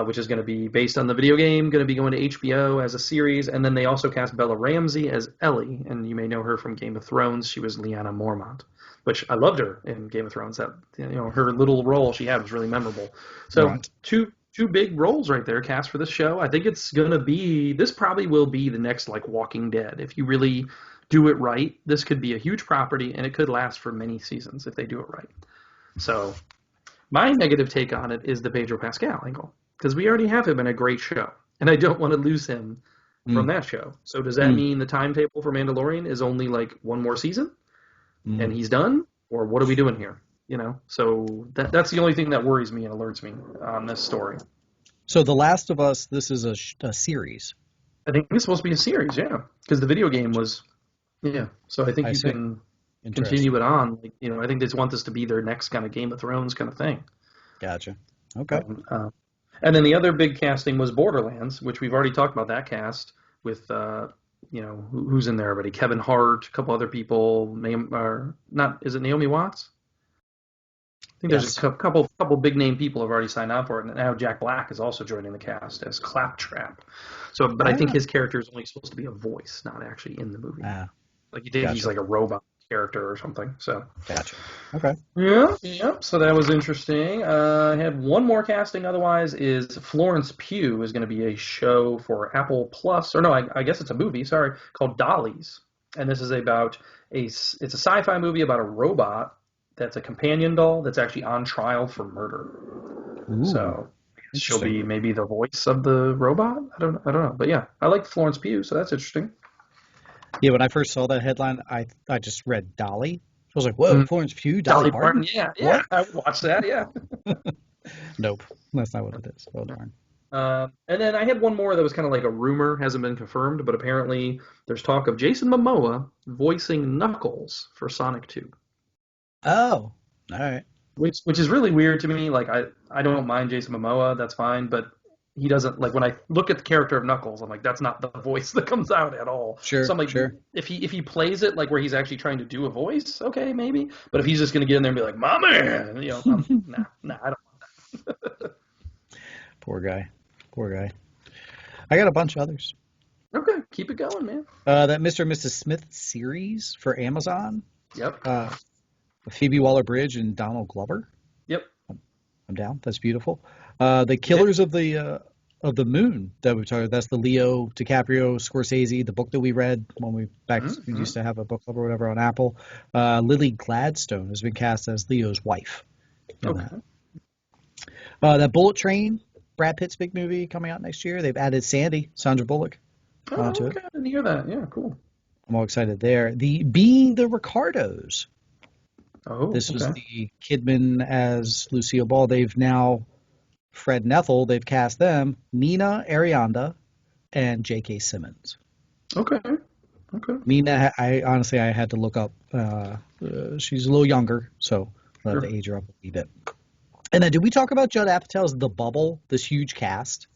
which is going to be based on the video game, going to be going to HBO as a series. And then they also cast Bella Ramsey as Ellie, and you may know her from Game of Thrones. She was Lyanna Mormont, which I loved her in Game of Thrones. That her little role she had was really memorable. So two big roles right there cast for this show. I think it's going to be, this probably will be the next like Walking Dead. If you really do it right, this could be a huge property, and it could last for many seasons if they do it right. So my negative take on it is the Pedro Pascal angle, because we already have him in a great show, and I don't want to lose him from that show. So does that mean the timetable for Mandalorian is only like one more season, and he's done? Or what are we doing here? So that's the only thing that worries me and alerts me on this story. So The Last of Us, this is a series. I think it's supposed to be a series, yeah, because the video game was, So I think you can continue it on. Like, I think they just want this to be their next kind of Game of Thrones kind of thing. Gotcha. Okay. And then the other big casting was Borderlands, which we've already talked about that cast with, who's in there already? Kevin Hart, a couple other people. Is it Naomi Watts? I think there's a couple big name people have already signed on for it, and now Jack Black is also joining the cast as Claptrap. So, but I think his character is only supposed to be a voice, not actually in the movie. Like you think he's like a robot character or something. So gotcha. Okay. Yeah. So that was interesting. I had one more casting. Otherwise, is Florence Pugh is going to be a show for Apple Plus, or no, I guess it's a movie. Sorry, called Dollies, and this is about it's a sci-fi movie about a robot that's a companion doll that's actually on trial for murder. Ooh, so she'll be maybe the voice of the robot. I don't know, but yeah, I like Florence Pugh, so that's interesting. Yeah, when I first saw that headline, I just read Dolly. I was like, whoa, Florence Pugh, Dolly Parton? Yeah, what? I would watch that, yeah. Nope, that's not what it is. Oh, darn. And then I had one more that was kind of like a rumor, hasn't been confirmed, but apparently there's talk of Jason Momoa voicing Knuckles for Sonic 2. Oh, all right. Which is really weird to me. Like, I don't mind Jason Momoa, that's fine, but he doesn't, like, when I look at the character of Knuckles, I'm like, that's not the voice that comes out at all. Sure, So I'm like, sure. if he plays it like where he's actually trying to do a voice, okay, maybe. But if he's just gonna get in there and be like, "My man," nah, I don't. Poor guy. Poor guy. I got a bunch of others. Okay, keep it going, man. That Mr. and Mrs. Smith series for Amazon. Yep. Phoebe Waller-Bridge and Donald Glover. Yep. I'm down. That's beautiful. The Killers of the Moon that we talked about. That's the Leo DiCaprio Scorsese, the book that we read when we used to have a book club or whatever on Apple. Lily Gladstone has been cast as Leo's wife. Okay. That Bullet Train, Brad Pitt's big movie coming out next year. They've added Sandy, Sandra Bullock, onto it. I didn't hear that. Yeah, cool. I'm all excited there. The Being the Ricardos. Oh, this was the Kidman as Lucille Ball. They've now, Fred and Ethel, they've cast them, Nina Arianda and J.K. Simmons. Okay. Nina, I honestly had to look up. She's a little younger, so I'll have to age her up a wee bit. And then did we talk about Judd Apatow's The Bubble, this huge cast?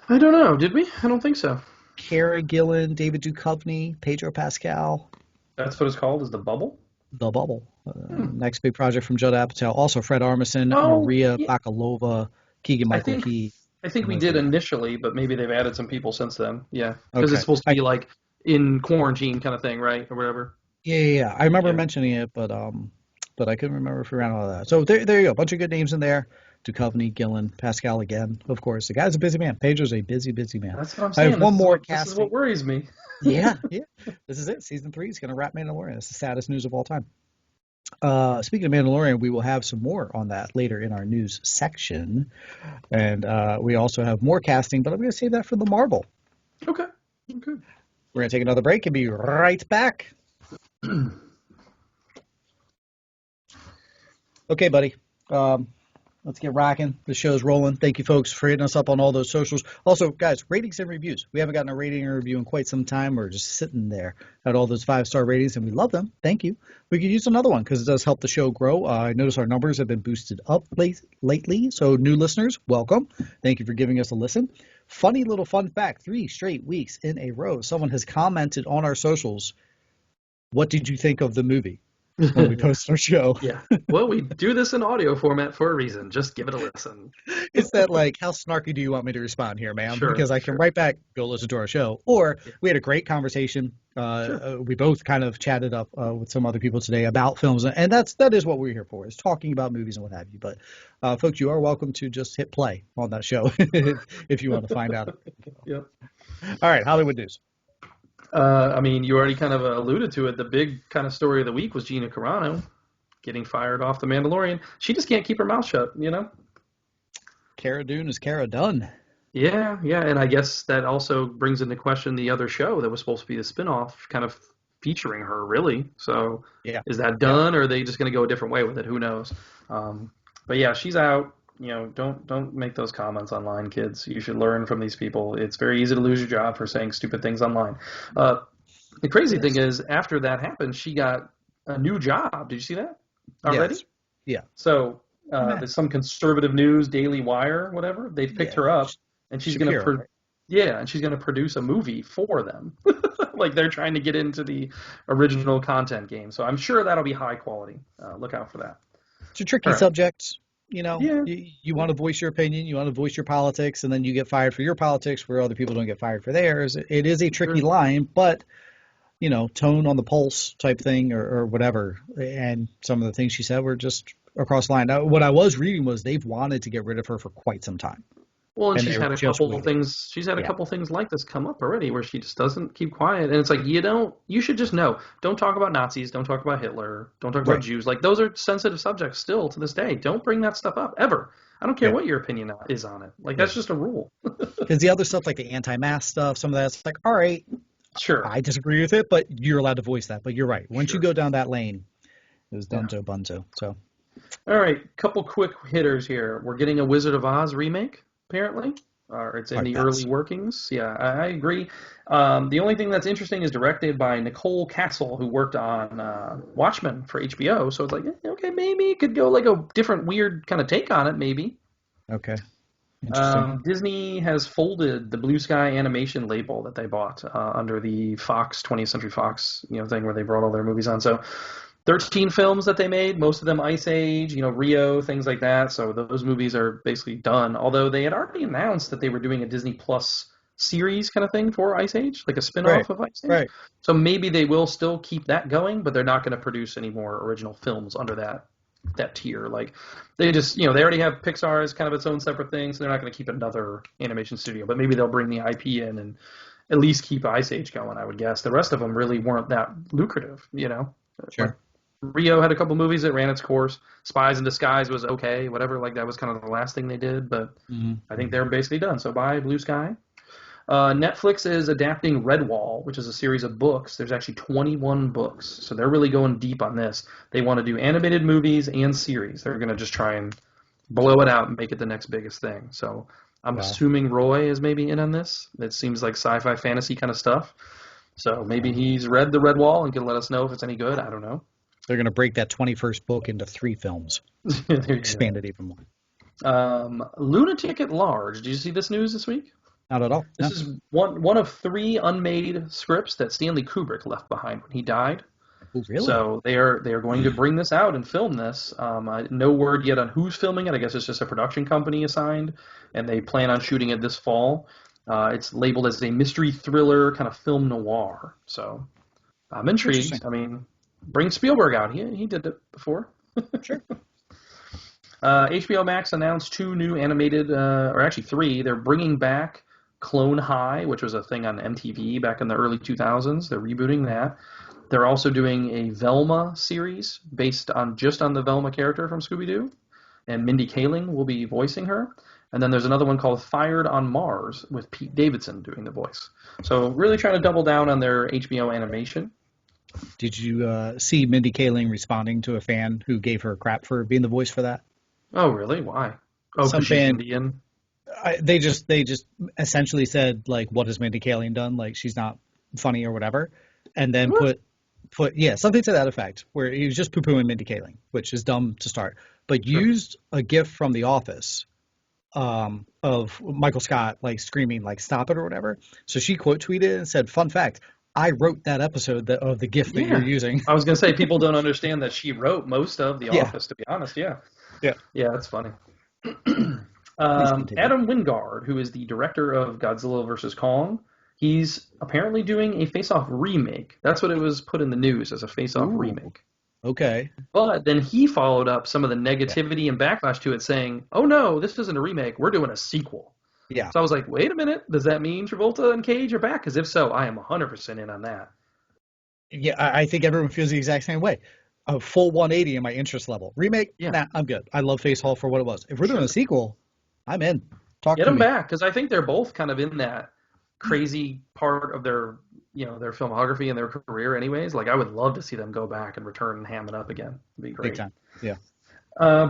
I don't know. Did we? I don't think so. Kara Gillan, David Duchovny, Pedro Pascal. That's what it's called, is The Bubble? The Bubble. Next big project from Judd Apatow. Also Fred Armisen, Maria Bakalova, Keegan-Michael Key. I think we did initially, but maybe they've added some people since then. Yeah, because it's supposed to be like in quarantine kind of thing, right, or whatever. Yeah. I remember mentioning it, but I couldn't remember if we ran all of that. So there you go. A bunch of good names in there. Duchovny, Gillan, Pascal again, of course. The guy's a busy man. Pedro's a busy man. That's what I'm saying. I have one more casting. This is what worries me. Yeah. This is it. Season 3 is going to wrap Mandalorian. It's the saddest news of all time. Speaking of Mandalorian, we will have some more on that later in our news section. And we also have more casting, but I'm going to save that for the Marvel. Okay. We're going to take another break and be right back. Okay, buddy. Let's get rocking. The show's rolling. Thank you, folks, for hitting us up on all those socials. Also, guys, ratings and reviews. We haven't gotten a rating or review in quite some time. We're just sitting there at all those 5-star ratings, and we love them. Thank you. We could use another one because it does help the show grow. I notice our numbers have been boosted up lately. So new listeners, welcome. Thank you for giving us a listen. Funny little fun fact, 3 straight weeks in a row, someone has commented on our socials, what did you think of the movie? When we post our show. Yeah. Well, we do this in audio format for a reason. Just give it a listen. It's that, like, how snarky do you want me to respond here, ma'am? Sure, because I can write back, go listen to our show. Or we had a great conversation. We both kind of chatted up with some other people today about films. And that is what we're here for, is talking about movies and what have you. But, folks, you are welcome to just hit play on that show if you want to find out. Yep. All right, Hollywood news. I mean, you already kind of alluded to it. The big kind of story of the week was Gina Carano getting fired off The Mandalorian. She just can't keep her mouth shut, you know? Cara Dune is Cara Dunn. Yeah, and I guess that also brings into question the other show that was supposed to be the spinoff, kind of featuring her, really. So is that done, or are they just going to go a different way with it? Who knows? But yeah, she's out. You know, don't make those comments online, kids. You should learn from these people. It's very easy to lose your job for saying stupid things online. The crazy thing is, after that happened, she got a new job. Did you see that already? Yes. Yeah. So there's some conservative news, Daily Wire, whatever. They've picked her up, and she's going to and she's going to produce a movie for them. Like they're trying to get into the original content game. So I'm sure that'll be high quality. Look out for that. It's a tricky subject. You know, you want to voice your opinion, you want to voice your politics, and then you get fired for your politics where other people don't get fired for theirs. It is a tricky line, but, you know, tone on the pulse type thing or whatever. And some of the things she said were just across the line. Now, what I was reading was they've wanted to get rid of her for quite some time. Well, and she's had a couple of things. She's had a couple things like this come up already, where she just doesn't keep quiet, and it's like you should just know. Don't talk about Nazis. Don't talk about Hitler. Don't talk about Jews. Like those are sensitive subjects still to this day. Don't bring that stuff up ever. I don't care what your opinion is on it. Like that's just a rule. Because the other stuff, like the anti-mask stuff, some of that's like, all right, sure, I disagree with it, but you're allowed to voice that. But you're right. Once you go down that lane, it was dunzo bunzo. So, all right, couple quick hitters here. We're getting a Wizard of Oz remake, apparently. It's in the early workings. Yeah, I agree. The only thing that's interesting is directed by Nicole Castle, who worked on Watchmen for HBO. So it's like, okay, maybe it could go like a different weird kind of take on it, maybe. Okay. Interesting. Disney has folded the Blue Sky Animation label that they bought under the Fox 20th Century Fox, thing where they brought all their movies on. So 13 films that they made, most of them Ice Age, Rio, things like that. So those movies are basically done. Although they had already announced that they were doing a Disney Plus series kind of thing for Ice Age, like a spin-off of Ice Age. Right. So maybe they will still keep that going, but they're not going to produce any more original films under that tier. Like they just, they already have Pixar as kind of its own separate thing, so they're not going to keep another animation studio. But maybe they'll bring the IP in and at least keep Ice Age going, I would guess. The rest of them really weren't that lucrative, Sure. Like, Rio had a couple movies that ran its course. Spies in Disguise was okay, whatever. Like that was kind of the last thing they did, but I think they're basically done. So bye, Blue Sky. Netflix is adapting Redwall, which is a series of books. There's actually 21 books, so they're really going deep on this. They want to do animated movies and series. They're going to just try and blow it out and make it the next biggest thing. So I'm assuming Roy is maybe in on this. It seems like sci-fi fantasy kind of stuff. So maybe he's read the Redwall and can let us know if it's any good. I don't know. They're going to break that 21st book into 3 films. Expand it even more. Lunatic at Large. Did you see this news this week? Not at all. This is one of 3 unmade scripts that Stanley Kubrick left behind when he died. Oh, really? So they are going to bring this out and film this. No word yet on who's filming it. I guess it's just a production company assigned, and they plan on shooting it this fall. It's labeled as a mystery thriller kind of film noir. So I'm intrigued. I mean, bring Spielberg out. He did it before. Sure. HBO Max announced 2 new animated, or actually 3. They're bringing back Clone High, which was a thing on MTV back in the early 2000s. They're rebooting that. They're also doing a Velma series based on the Velma character from Scooby-Doo, and Mindy Kaling will be voicing her. And then there's another one called Fired on Mars with Pete Davidson doing the voice. So really trying to double down on their HBO animation. Did you see Mindy Kaling responding to a fan who gave her crap for being the voice for that? Oh, really? Why? Oh, Some because she's fan. Indian? They just essentially said, like, what has Mindy Kaling done? Like, she's not funny or whatever. And then put something to that effect, where he was just poo-pooing Mindy Kaling, which is dumb to start, but used a gif from The Office of Michael Scott, like, screaming, like, stop it or whatever. So she quote tweeted and said, fun fact, I wrote that episode of the gif that you're using. I was going to say, people don't understand that she wrote most of The Office, to be honest. Yeah, that's funny. Adam Wingard, who is the director of Godzilla vs. Kong, he's apparently doing a Face-Off remake. That's what it was put in the news, as a Face-Off remake. Okay. But then he followed up some of the negativity and backlash to it, saying, oh no, this isn't a remake, we're doing a sequel. Yeah. So I was like, wait a minute, does that mean Travolta and Cage are back? Because if so, I am 100% in on that. Yeah, I think everyone feels the exact same way. A full 180 in my interest level. Remake? Yeah. Nah, I'm good. I love Face Off for what it was. If we're doing a sequel, I'm in. Get them back, because I think they're both kind of in that crazy part of their filmography and their career anyways. Like, I would love to see them go back and return and ham it up again. It'd be great. Big time. Yeah.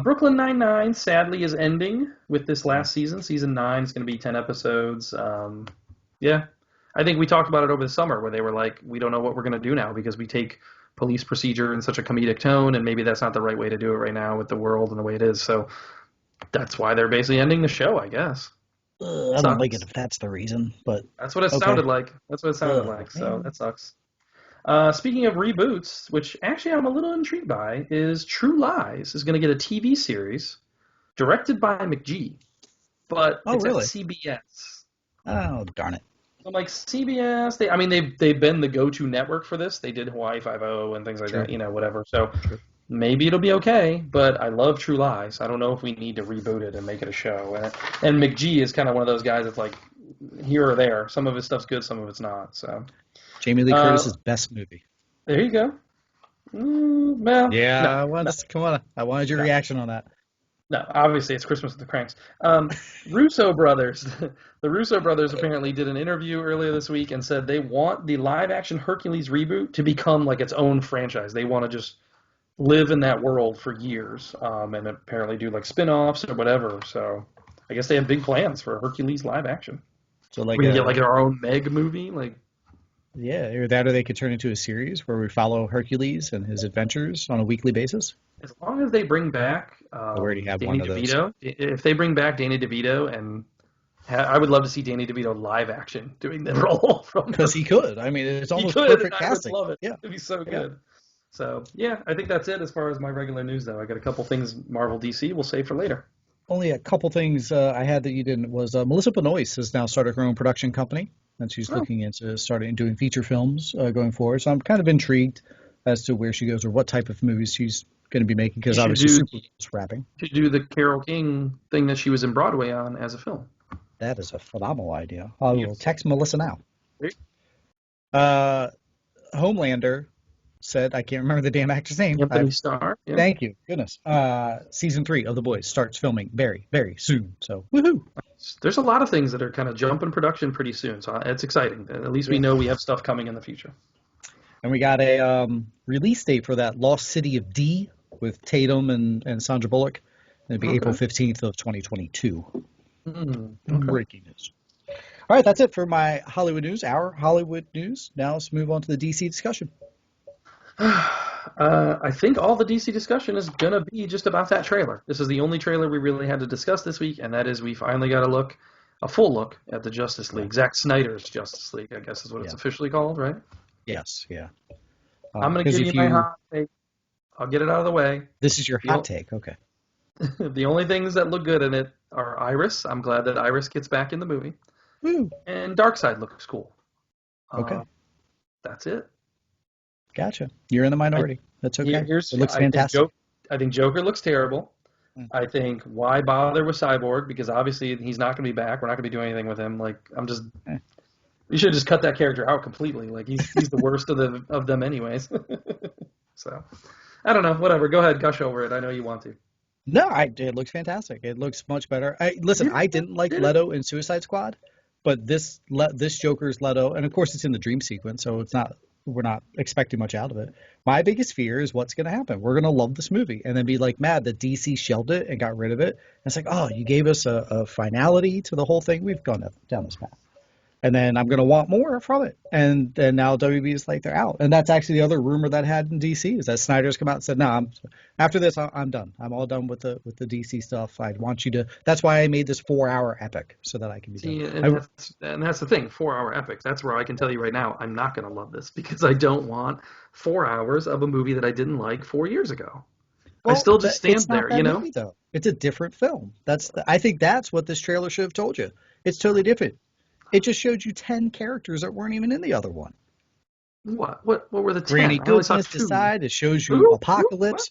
Brooklyn Nine-Nine sadly is ending with this last season. Season 9 is going to be 10 episodes. I think we talked about it over the summer where they were like, we don't know what we're going to do now because we take police procedure in such a comedic tone, and maybe that's not the right way to do it right now with the world and the way it is. So that's why they're basically ending the show, I guess. I don't like it if that's the reason, but that's what it sounded like. So that sucks. Speaking of reboots, which actually I'm a little intrigued by, is True Lies is going to get a TV series directed by McGee, but it's really? at CBS. Oh, darn it. So like CBS, they've been the go-to network for this. They did Hawaii Five-0 and things like that, whatever. So maybe it'll be okay, but I love True Lies. I don't know if we need to reboot it and make it a show. And McGee is kind of one of those guys that's like here or there. Some of his stuff's good, some of it's not. So Jamie Lee Curtis's best movie. There you go. Come on. I wanted your reaction on that. No, obviously it's Christmas with the Cranks. Russo brothers, the Russo brothers apparently did an interview earlier this week and said they want the live-action Hercules reboot to become like its own franchise. They want to just live in that world for years, and apparently do like spin-offs or whatever. So I guess they have big plans for Hercules live action. So like we can get like our own Meg movie, like. Yeah, or that, or they could turn into a series where we follow Hercules and his adventures on a weekly basis. As long as they bring back I already have one Danny of those. DeVito, if they bring back Danny DeVito, and I would love to see Danny DeVito live action doing the role from Because he could. I mean, it's he almost could, and perfect I would casting. love it. Yeah, It'd be so yeah. good. So yeah, I think that's it as far as my regular news, though. I got a couple things Marvel DC we'll save for later. Only a couple things I had that you didn't was Melissa Benoist has now started her own production company, and she's Oh, looking into starting doing feature films going forward. So I'm kind of intrigued as to where she goes or what type of movies she's going to be making, you because should obviously do Superman's wrapping. the Carole King thing that she was in Broadway on as a film. That is a phenomenal idea. I will Yes. text Melissa now. Uh, Homelander said, I can't remember the damn actor's name. Anthony Starr. Yeah. Thank you, goodness. Season 3 of The Boys starts filming very, very soon. So, woohoo! There's a lot of things that are kind of jumping production pretty soon, so it's exciting. At least we Yeah. know we have stuff coming in the future. And we got a release date for that Lost City of D with Tatum and Sandra Bullock. It'll be April 15th of 2022. Okay. Breaking news. All right, that's it for my Hollywood news, our Hollywood news. Now let's move on to the DC discussion. I think all the DC discussion is going to be just about that trailer. This is the only trailer we really had to discuss this week, and that is we finally got a full look at the Justice League. Zack Snyders Justice League, I guess is what it's officially called, right? Yes, yeah. I'm going to give you my hot take. I'll get it out of the way. This is your hot take, okay. The only things that look good in it are Iris. I'm glad that Iris gets back in the movie. Woo. And Darkseid looks cool. Okay. That's it. Gotcha. You're in the minority. That's okay. It looks fantastic. I think Joker looks terrible. I think why bother with Cyborg, because obviously he's not going to be back. We're not going to be doing anything with him. Like you should have just cut that character out completely. Like he's the worst of them anyways. So I don't know. Whatever. Go ahead, gush over it. I know you want to. No, it looks fantastic. It looks much better. I didn't like Leto in Suicide Squad, but this Joker's Leto, and of course it's in the dream sequence, so we're not expecting much out of it. My biggest fear is what's going to happen. We're going to love this movie and then be like mad that DC shelved it and got rid of it. And it's like, oh, you gave us a finality to the whole thing. We've gone down this path. And then I'm going to want more from it. And then now WB is like, they're out. And that's actually the other rumor that had in DC is that Snyder's come out and said, no, after this, I'm done. I'm all done with the DC stuff. I want you to, that's why I made this 4-hour epic so that I can be done. And that's the thing, 4-hour epics. That's where I can tell you right now, I'm not going to love this because I don't want 4 hours of a movie that I didn't like 4 years ago. Well, I still just stand there, you know? Movie, though. It's a different film. I think that's what this trailer should have told you. It's totally different. It just showed you 10 characters that weren't even in the other one. What were the 10? Granny Goodness Decide. It shows you Apocalypse.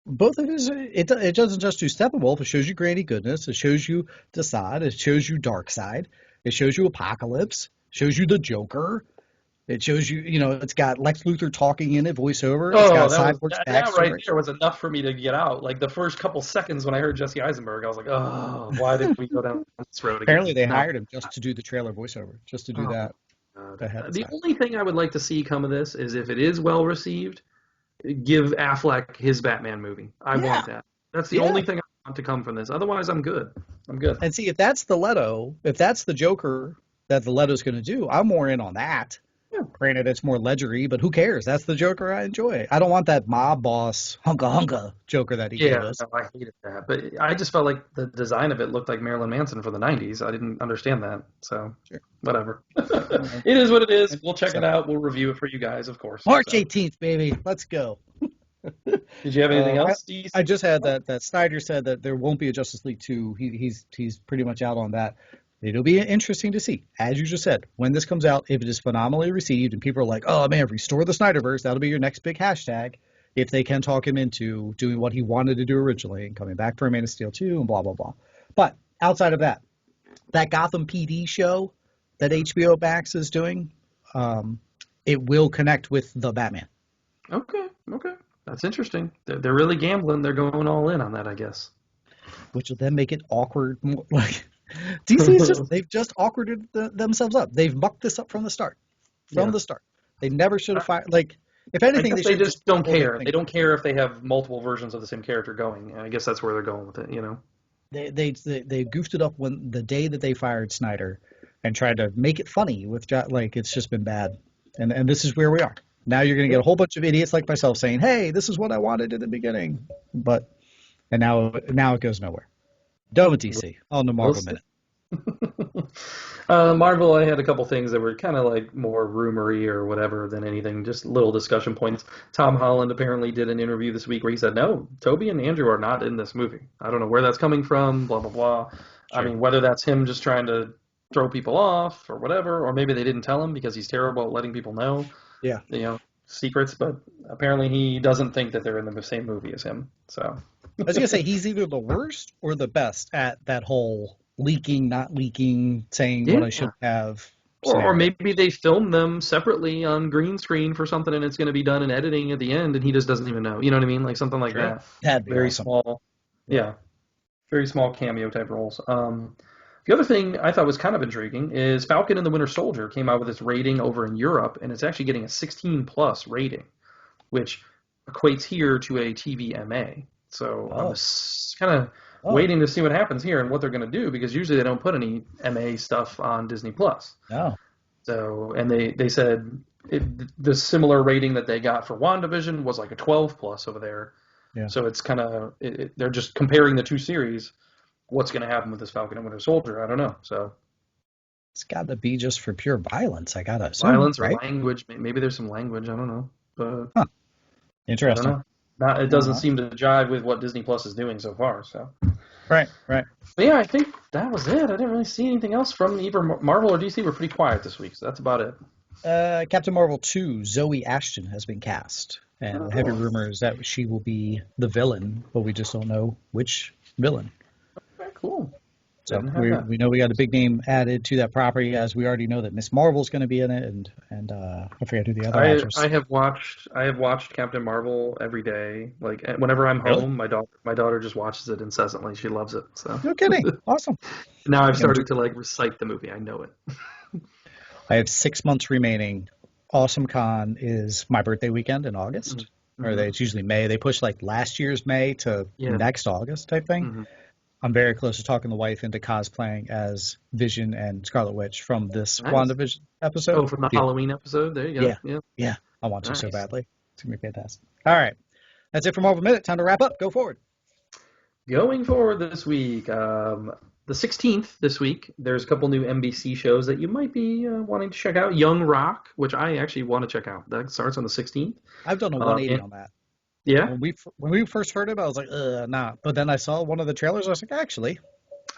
Both of his. It doesn't just do Steppenwolf. It shows you Granny Goodness. It shows you Decide. It shows you Darkseid. It shows you Apocalypse. It shows you the Joker. It shows you, it's got Lex Luthor talking in it, voiceover. It's got Cyborg's that right there was enough for me to get out. Like the first couple seconds when I heard Jesse Eisenberg, I was like, oh, why did we go down this road again? Apparently they hired him just to do the trailer voiceover, just to do that. The only thing I would like to see come of this is if it is well received, give Affleck his Batman movie. I want that. That's the only thing I want to come from this. Otherwise, I'm good. And see, if that's the Leto, if that's the Joker that the Leto's going to do, I'm more in on that. Yeah. Granted, it's more ledgery, but who cares? That's the Joker I enjoy. I don't want that mob boss hunka Joker that he gave us. No, I hated that. But I just felt like the design of it looked like Marilyn Manson for the 90s. I didn't understand that. So, whatever. It is what it is. We'll check it out. We'll review it for you guys, of course. March 18th, baby. Let's go. Did you have anything else? I just had that Snyder said that there won't be a Justice League 2. He's pretty much out on that. It'll be interesting to see, as you just said, when this comes out, if it is phenomenally received and people are like, oh, man, restore the Snyderverse, that'll be your next big hashtag, if they can talk him into doing what he wanted to do originally and coming back for Man of Steel 2 and blah, blah, blah. But outside of that Gotham PD show that HBO Max is doing, it will connect with the Batman. Okay. That's interesting. They're really gambling. They're going all in on that, I guess. Which will then make it awkward. DC they've just awkwarded themselves up. They've mucked this up from the start. The start. They never should have fired. Like, if anything, they just don't care. They don't care if they have multiple versions of the same character going. I guess that's where they're going with it, They goofed it up when the day that they fired Snyder. and tried to make it funny with like it's just been bad. And this is where we are. Now you're going to get a whole bunch of idiots like myself saying, "Hey, this is what I wanted in the beginning," and now it goes nowhere. Done with DC on the Marvel Minute. Marvel, I had a couple things that were kind of like more rumory or whatever than anything, just little discussion points. Tom Holland apparently did an interview this week where he said, no, Toby and Andrew are not in this movie. I don't know where that's coming from, blah, blah, blah. Sure. I mean, whether that's him just trying to throw people off or whatever, or maybe they didn't tell him because he's terrible at letting people know, secrets, but apparently he doesn't think that they're in the same movie as him. So I was going to say he's either the worst or the best at that whole leaking, not leaking, saying what I should have. Or maybe they filmed them separately on green screen for something and it's going to be done in editing at the end and he just doesn't even know. You know what I mean? Like something like that. That'd be very awesome. Small. Yeah. Very small cameo type roles. The other thing I thought was kind of intriguing is Falcon and the Winter Soldier came out with its rating over in Europe and it's actually getting a 16 plus rating, which equates here to a TVMA. So I'm kind of waiting to see what happens here and what they're going to do because usually they don't put any MA stuff on Disney Plus. No. So, and they said the similar rating that they got for WandaVision was like a 12 plus over there. Yeah. So it's kind of they're just comparing the two series. What's going to happen with this Falcon and Winter Soldier? I don't know. So it's got to be just for pure violence. I gotta assume, violence or right? Language. Maybe there's some language. I don't know. But Interesting. I don't know. It doesn't seem to jive with what Disney Plus is doing so far. So, right. But yeah, I think that was it. I didn't really see anything else from either Marvel or DC. We're pretty quiet this week, so that's about it. Captain Marvel 2, Zoe Ashton has been cast, and heavy rumors that she will be the villain, but we just don't know which villain. Okay, cool. So we know we got a big name added to that property, as we already know that Miss Marvel's going to be in it, and I forget who the other actress. I have watched Captain Marvel every day. Like whenever I'm home, my daughter just watches it incessantly. She loves it. So no kidding, awesome. Now I've started to like recite the movie. I know it. I have 6 months remaining. Awesome Con is my birthday weekend in August, or it's usually May. They push like last year's May to next August type thing. Mm-hmm. I'm very close to talking the wife into cosplaying as Vision and Scarlet Witch from this WandaVision episode. Oh, from the Halloween episode? There you go. Yeah. I want to so badly. It's going to be fantastic. All right. That's it for Marvel Minute. Time to wrap up. Go forward. Going forward this week, the 16th this week, there's a couple new NBC shows that you might be wanting to check out. Young Rock, which I actually want to check out. That starts on the 16th. I've done a 180 on that. Yeah. When we first heard it, I was like, nah. But then I saw one of the trailers. I was like, actually,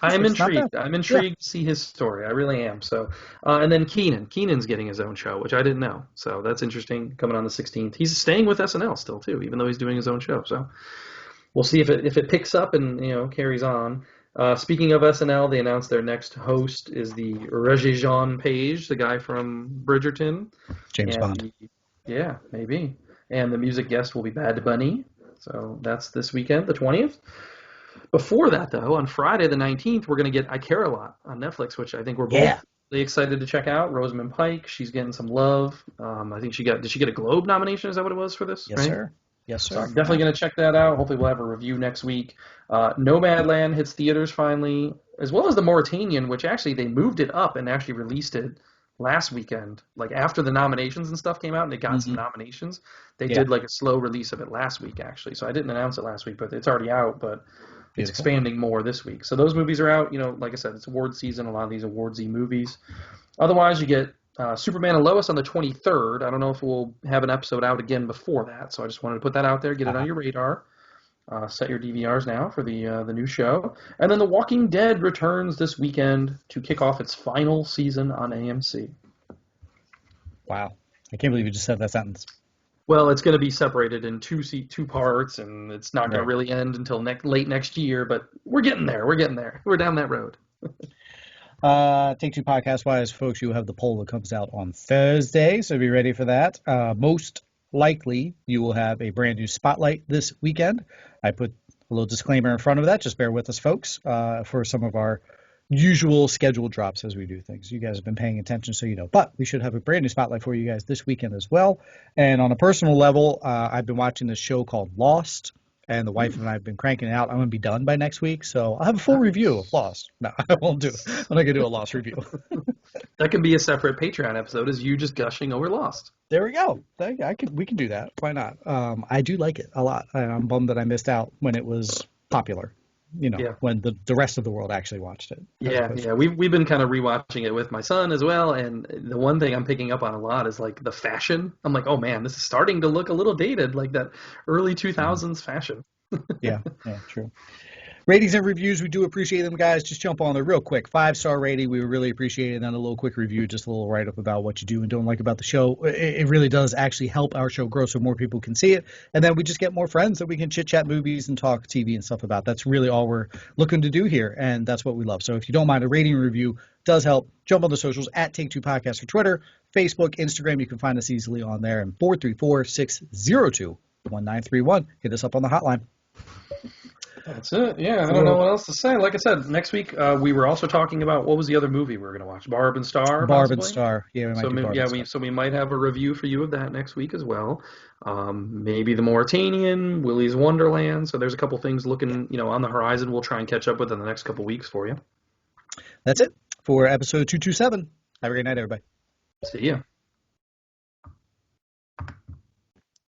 I'm intrigued. I'm intrigued to see his story. I really am. So, and then Keenan's getting his own show, which I didn't know. So that's interesting. Coming on the 16th, he's staying with SNL still too, even though he's doing his own show. So we'll see if it picks up and carries on. Speaking of SNL, they announced their next host is the Regé-Jean Page, the guy from Bridgerton. James Bond. Yeah, maybe. And the music guest will be Bad Bunny. So that's this weekend, the 20th. Before that, though, on Friday the 19th, we're going to get I Care a Lot on Netflix, which I think we're both really excited to check out. Rosamund Pike, she's getting some love. I think did she get a Globe nomination? Is that what it was for this? Yes, sir. Yes, sir. So I'm definitely going to check that out. Hopefully we'll have a review next week. Nomadland hits theaters finally, as well as The Mauritanian, which actually they moved it up and actually released it last weekend, like after the nominations and stuff came out and they got some nominations. They did like a slow release of it last week, actually. So I didn't announce it last week, but it's already out, but it's expanding more this week. So those movies are out. Like I said, it's award season, a lot of these awardsy movies. Otherwise, you get Superman and Lois on the 23rd. I don't know if we'll have an episode out again before that, so I just wanted to put that out there, get it on your radar. Set your DVRs now for the new show. And then The Walking Dead returns this weekend to kick off its final season on AMC. Wow. I can't believe you just said that sentence. Well, it's going to be separated in two parts, and it's not going to really end until late next year, but we're getting there. We're down that road. Take Two podcast-wise, folks, you have the poll that comes out on Thursday, so be ready for that. Most likely, you will have a brand new spotlight this weekend. I put a little disclaimer in front of that. Just bear with us, folks, for some of our usual schedule drops as we do things. You guys have been paying attention, so you know. But we should have a brand new spotlight for you guys this weekend as well. And on a personal level, I've been watching this show called Lost, and the wife and I have been cranking it out. I'm going to be done by next week, so I'll have a full review of Lost. No, I won't do it. I'm not going to do a Lost review. That could be a separate Patreon episode, is you just gushing over Lost. There we go. We can do that. Why not? I do like it a lot. And I'm bummed that I missed out when it was popular. Yeah. When the rest of the world actually watched it. Yeah. We've been kind of rewatching it with my son as well, and the one thing I'm picking up on a lot is like the fashion. I'm like, oh man, this is starting to look a little dated, like that early 2000s fashion. Yeah, true. Ratings and reviews, we do appreciate them, guys. Just jump on there real quick. 5-star rating, we would really appreciate it. And then a little quick review, just a little write-up about what you do and don't like about the show. It really does actually help our show grow so more people can see it. And then we just get more friends that we can chit-chat movies and talk TV and stuff about. That's really all we're looking to do here, and that's what we love. So if you don't mind, a rating and review does help. Jump on the socials at Take Two Podcast for Twitter, Facebook, Instagram. You can find us easily on there. And 434-602-1931. Hit us up on the hotline. That's it. Yeah, I don't know what else to say. Like I said, next week we were also talking about what was the other movie we were going to watch? Barb and Star. Barb and Star. Yeah, we might do Barb and Star. So we might have a review for you of that next week as well. Maybe The Mauritanian, Willy's Wonderland. So there's a couple things looking, on the horizon. We'll try and catch up with in the next couple weeks for you. That's it for episode 227. Have a great night, everybody. See ya.